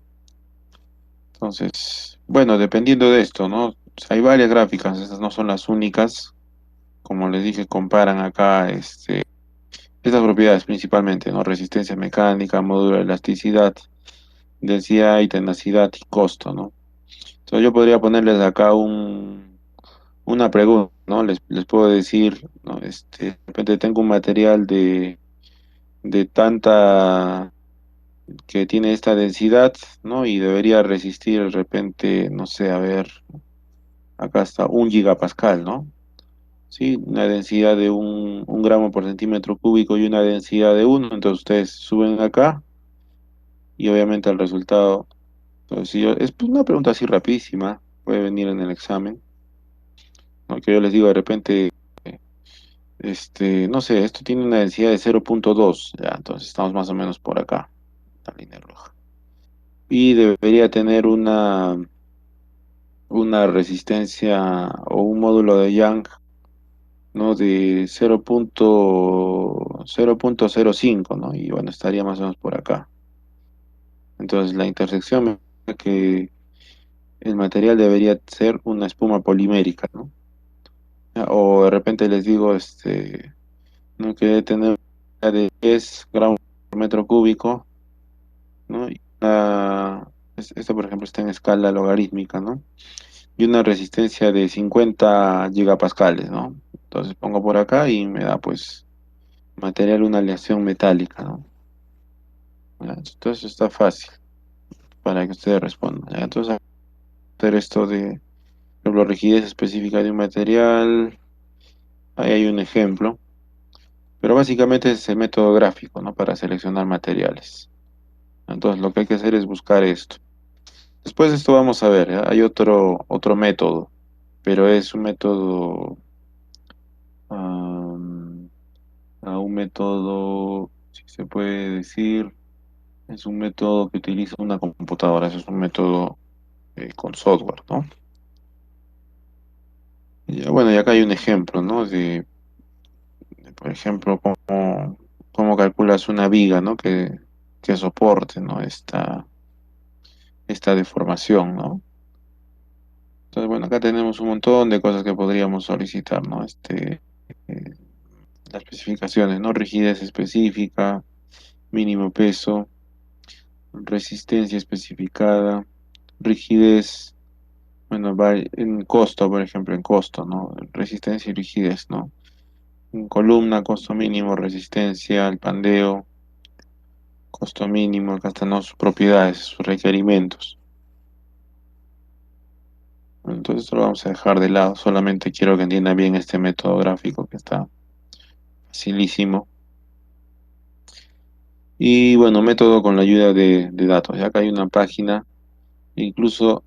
B: Entonces, bueno, dependiendo de esto, ¿no? Hay varias gráficas, estas no son las únicas. Como les dije, comparan acá estas propiedades principalmente, ¿no? Resistencia mecánica, módulo de elasticidad, densidad y tenacidad y costo, ¿no? Entonces yo podría ponerles acá una pregunta, ¿no? Les puedo decir, ¿no? De repente tengo un material de tanta que tiene esta densidad, ¿no? Y debería resistir de repente, no sé, a ver, acá está 1 gigapascal, ¿no? Sí, una densidad de un gramo por centímetro cúbico y una densidad de 1, entonces ustedes suben acá y obviamente el resultado, entonces si es pues, una pregunta así rapidísima, puede venir en el examen, ¿no? Que yo les digo de repente, no sé, esto tiene una densidad de 0,2, ya, entonces estamos más o menos por acá, la línea roja. Y debería tener una resistencia o un módulo de Young, ¿no? De 0,05, ¿no? Y bueno, estaría más o menos por acá. Entonces la intersección me da que el material debería ser una espuma polimérica, ¿no? O de repente les digo, ¿no? Que debe tener una de 10 gramos por metro cúbico, ¿no? Esto, por ejemplo, está en escala logarítmica, ¿no? Y una resistencia de 50 gigapascales, ¿no? Entonces pongo por acá y me da, pues, material, una aleación metálica, ¿no? Ya, entonces está fácil para que ustedes respondan. Ya, entonces, hacer esto de, por ejemplo, rigidez específica de un material, ahí hay un ejemplo, pero básicamente es el método gráfico, ¿no? Para seleccionar materiales. Entonces, lo que hay que hacer es buscar esto. Después de esto vamos a ver, ¿ya? Hay otro método, pero es un método, am, un método, si se puede decir, es un método que utiliza una computadora, eso es un método con software, ¿no? Y ya, bueno, y acá hay un ejemplo, ¿no? Por ejemplo, cómo calculas una viga, ¿no? Que soporte, ¿no? Esta deformación, ¿no? Entonces, bueno, acá tenemos un montón de cosas que podríamos solicitar, ¿no? Eh, las especificaciones, ¿no? Rigidez específica, mínimo peso, resistencia especificada, rigidez, bueno, va en costo, por ejemplo, en costo, ¿no? Resistencia y rigidez, ¿no? En columna, costo mínimo, resistencia, el pandeo, costo mínimo, acá están, ¿no? Sus propiedades, sus requerimientos. Entonces esto lo vamos a dejar de lado, solamente quiero que entiendan bien este método gráfico que está facilísimo. Y bueno, método con la ayuda de datos. Ya acá hay una página, incluso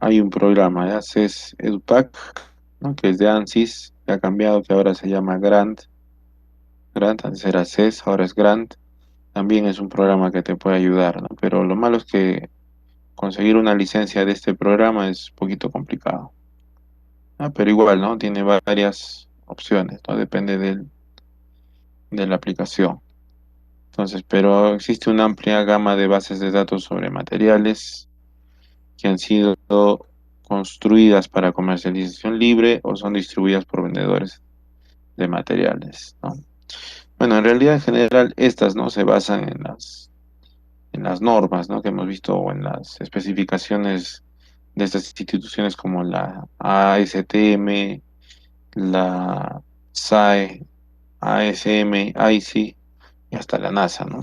B: hay un programa, ya CES EduPack, ¿no? Que es de ANSYS, que ha cambiado, que ahora se llama Grant. Grant, antes era CES, ahora es Grant. También es un programa que te puede ayudar, ¿no? Pero lo malo es que conseguir una licencia de este programa es un poquito complicado. Pero igual, ¿no? Tiene varias opciones, ¿no? Depende de la aplicación. Entonces, pero existe una amplia gama de bases de datos sobre materiales que han sido construidas para comercialización libre o son distribuidas por vendedores de materiales, ¿no? Bueno, en realidad en general estas no se basan en las normas, ¿no? Que hemos visto o en las especificaciones de estas instituciones como la ASTM, la SAE, ASM, IC y hasta la NASA, ¿no?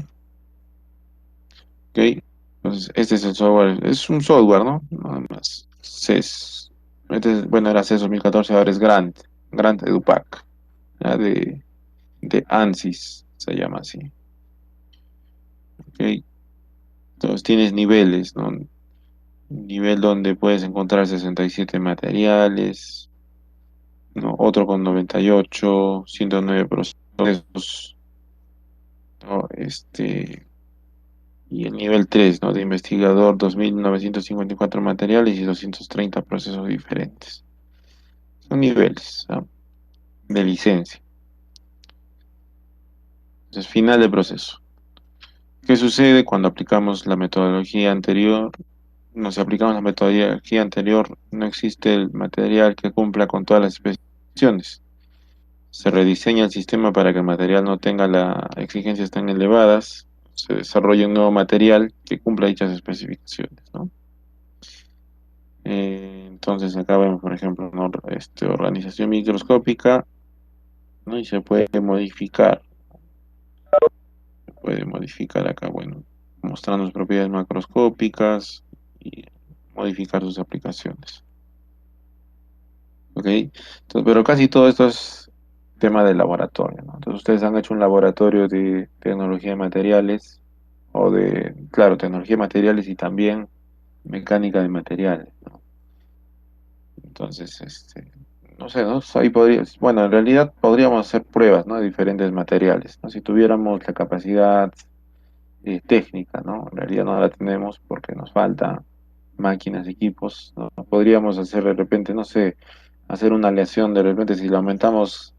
B: ¿Ok? Entonces, este es el software, es un software, ¿no? Nada más. CES. Bueno, era CES 2014, ahora es Grant EduPack, ¿ya? De ANSYS, se llama así. ¿Ok? Entonces tienes niveles, ¿no? Un nivel donde puedes encontrar 67 materiales, ¿no? Otro con 98, 109 procesos, ¿no? Y el nivel 3, ¿no? De investigador, 2.954 materiales y 230 procesos diferentes. Son niveles, ¿no? De licencia. Entonces, final de proceso. ¿Qué sucede cuando aplicamos la metodología anterior? nos aplicamos la metodología anterior, no existe el material que cumpla con todas las especificaciones. Se rediseña el sistema para que el material no tenga las exigencias tan elevadas, se desarrolla un nuevo material que cumpla dichas especificaciones, ¿no? Entonces acá vemos, por ejemplo, ¿no? Organización microscópica, ¿no? Y puede modificar acá, bueno, mostrando sus propiedades macroscópicas y modificar sus aplicaciones. ¿Ok? Entonces, pero casi todo esto es tema de laboratorio, ¿no? Entonces ustedes han hecho un laboratorio de tecnología de materiales o de, claro, tecnología de materiales y también mecánica de materiales, ¿no? Entonces, no sé, ¿no? Ahí podría, bueno, en realidad podríamos hacer pruebas, ¿no? De diferentes materiales, ¿no? Si tuviéramos la capacidad técnica, ¿no? En realidad no la tenemos porque nos falta máquinas, equipos, ¿no? Podríamos hacer de repente, no sé, hacer una aleación, de repente si le aumentamos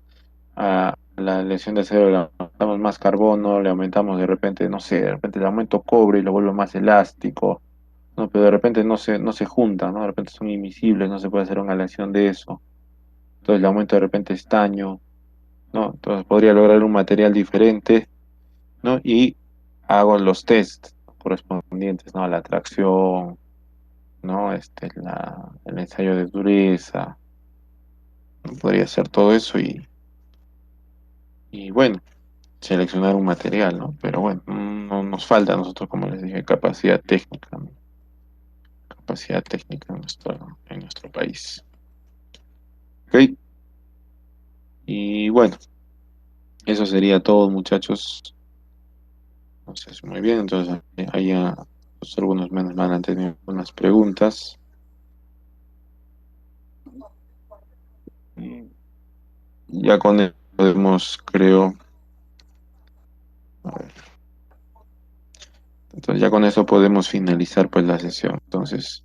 B: a la aleación de acero, le aumentamos más carbono, le aumentamos de repente, no sé, de repente le aumento cobre y lo vuelvo más elástico, ¿no? Pero de repente no se junta, ¿no? De repente son invisibles, no se puede hacer una aleación de eso. Entonces le aumento de repente estaño, ¿no? Entonces podría lograr un material diferente, ¿no? Y hago los test correspondientes, ¿no? A la tracción, ¿no? El ensayo de dureza, ¿no? Podría hacer todo eso y bueno, seleccionar un material, ¿no? Pero bueno, no nos falta a nosotros, como les dije, capacidad técnica, ¿no? Capacidad técnica en nuestro país. ¿Ok? Y bueno, eso sería todo, muchachos. Entonces, muy bien. Entonces, ahí ya, pues, algunos menos van a tener unas preguntas. Y ya con eso podemos, creo, a ver, entonces ya con eso podemos finalizar pues la sesión. Entonces,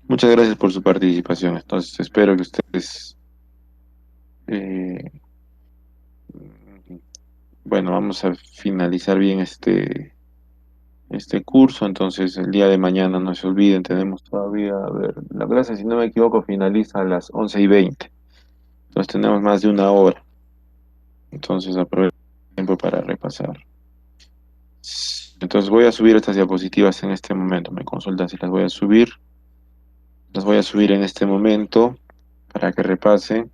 B: muchas gracias por su participación. Entonces, espero que ustedes, eh, bueno, vamos a finalizar bien este curso. Entonces, el día de mañana no se olviden, tenemos todavía, a ver, la clase, si no me equivoco, finaliza a las 11:20. Entonces, tenemos más de una hora. Entonces, aprovechen el tiempo para repasar. Entonces, voy a subir estas diapositivas en este momento. Me consultan si las voy a subir. Las voy a subir en este momento para que repase.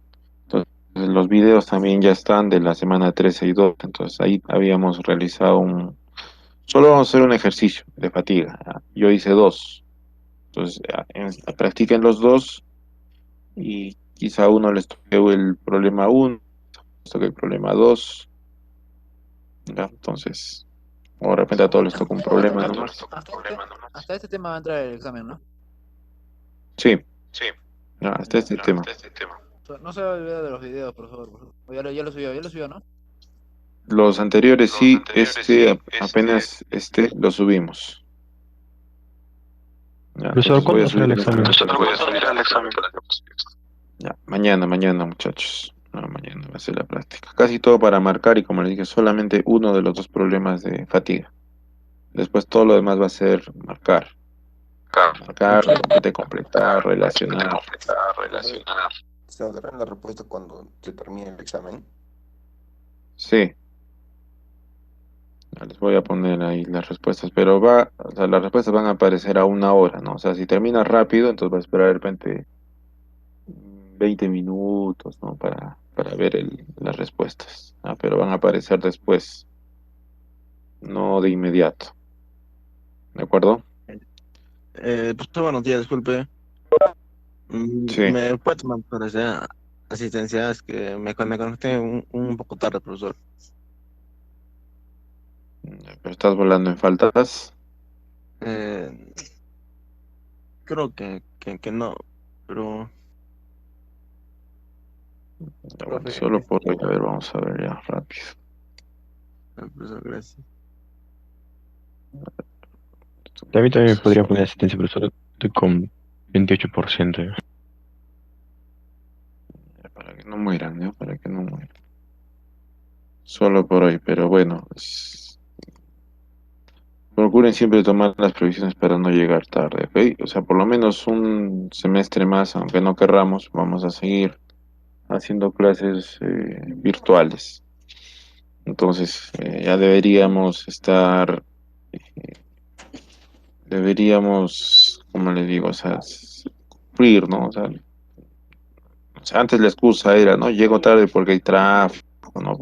B: Entonces, los videos también ya están de la semana 13 y 12. Entonces, ahí habíamos realizado Solo vamos a hacer un ejercicio de fatiga, ¿ya? Yo hice dos. Entonces, practiquen los dos y quizá uno les toque el problema uno, les toque el problema dos, ¿ya? Entonces, o de repente a todos les toca un problema nomás.
A: Hasta este tema va a entrar el examen, ¿no?
B: Sí, ya, hasta
A: Ya.
B: este tema.
A: No se va a olvidar de los videos, por favor. O ya lo subió, ¿no?
B: Los anteriores sí, apenas lo subimos. Ya,
C: Profesor,
B: entonces voy a
C: ¿cuándo será
B: subir
C: el
B: en este
C: examen?
B: momento. Ya, mañana, muchachos. No, mañana va a ser la práctica. Casi todo para marcar y como les dije, solamente uno de los dos problemas de fatiga. Después todo lo demás va a ser marcar. Marcar, de repente completar, relacionar.
D: Profe, se nos dará la respuesta cuando se termine el examen.
B: Sí, ya les voy a poner ahí las respuestas, pero o sea, las respuestas van a aparecer a una hora, ¿no? O sea, si termina rápido, entonces va a esperar de repente 20 minutos, ¿no? Para ver las respuestas. Pero van a aparecer después, no de inmediato. ¿De acuerdo?
C: Profesor, buenos días, disculpe.
B: Sí.
C: ¿Me puede tomar por esa asistencia? Es que me conecté un poco tarde, profesor.
B: Pero estás volando en faltas.
C: Eh, Creo que no, pero,
B: Ya, bueno,
A: Profe,
B: solo por hoy, a ver, vamos a ver ya rápido.
C: profesor, gracias.
B: Esto
C: A mí también me
B: es
C: podría
B: solo,
C: poner asistencia, profesor. Estoy con 28%.
B: para que no mueran, ¿no? Para que no mueran. Solo por hoy, pero bueno, procuren siempre tomar las previsiones para no llegar tarde, ¿ok? O sea, por lo menos un semestre más, aunque no querramos, vamos a seguir haciendo clases virtuales. Entonces, ya deberíamos, como les digo, o sea, cumplir, ¿no? O sea, antes la excusa era, ¿no? Llego tarde porque hay tráfico, ¿no?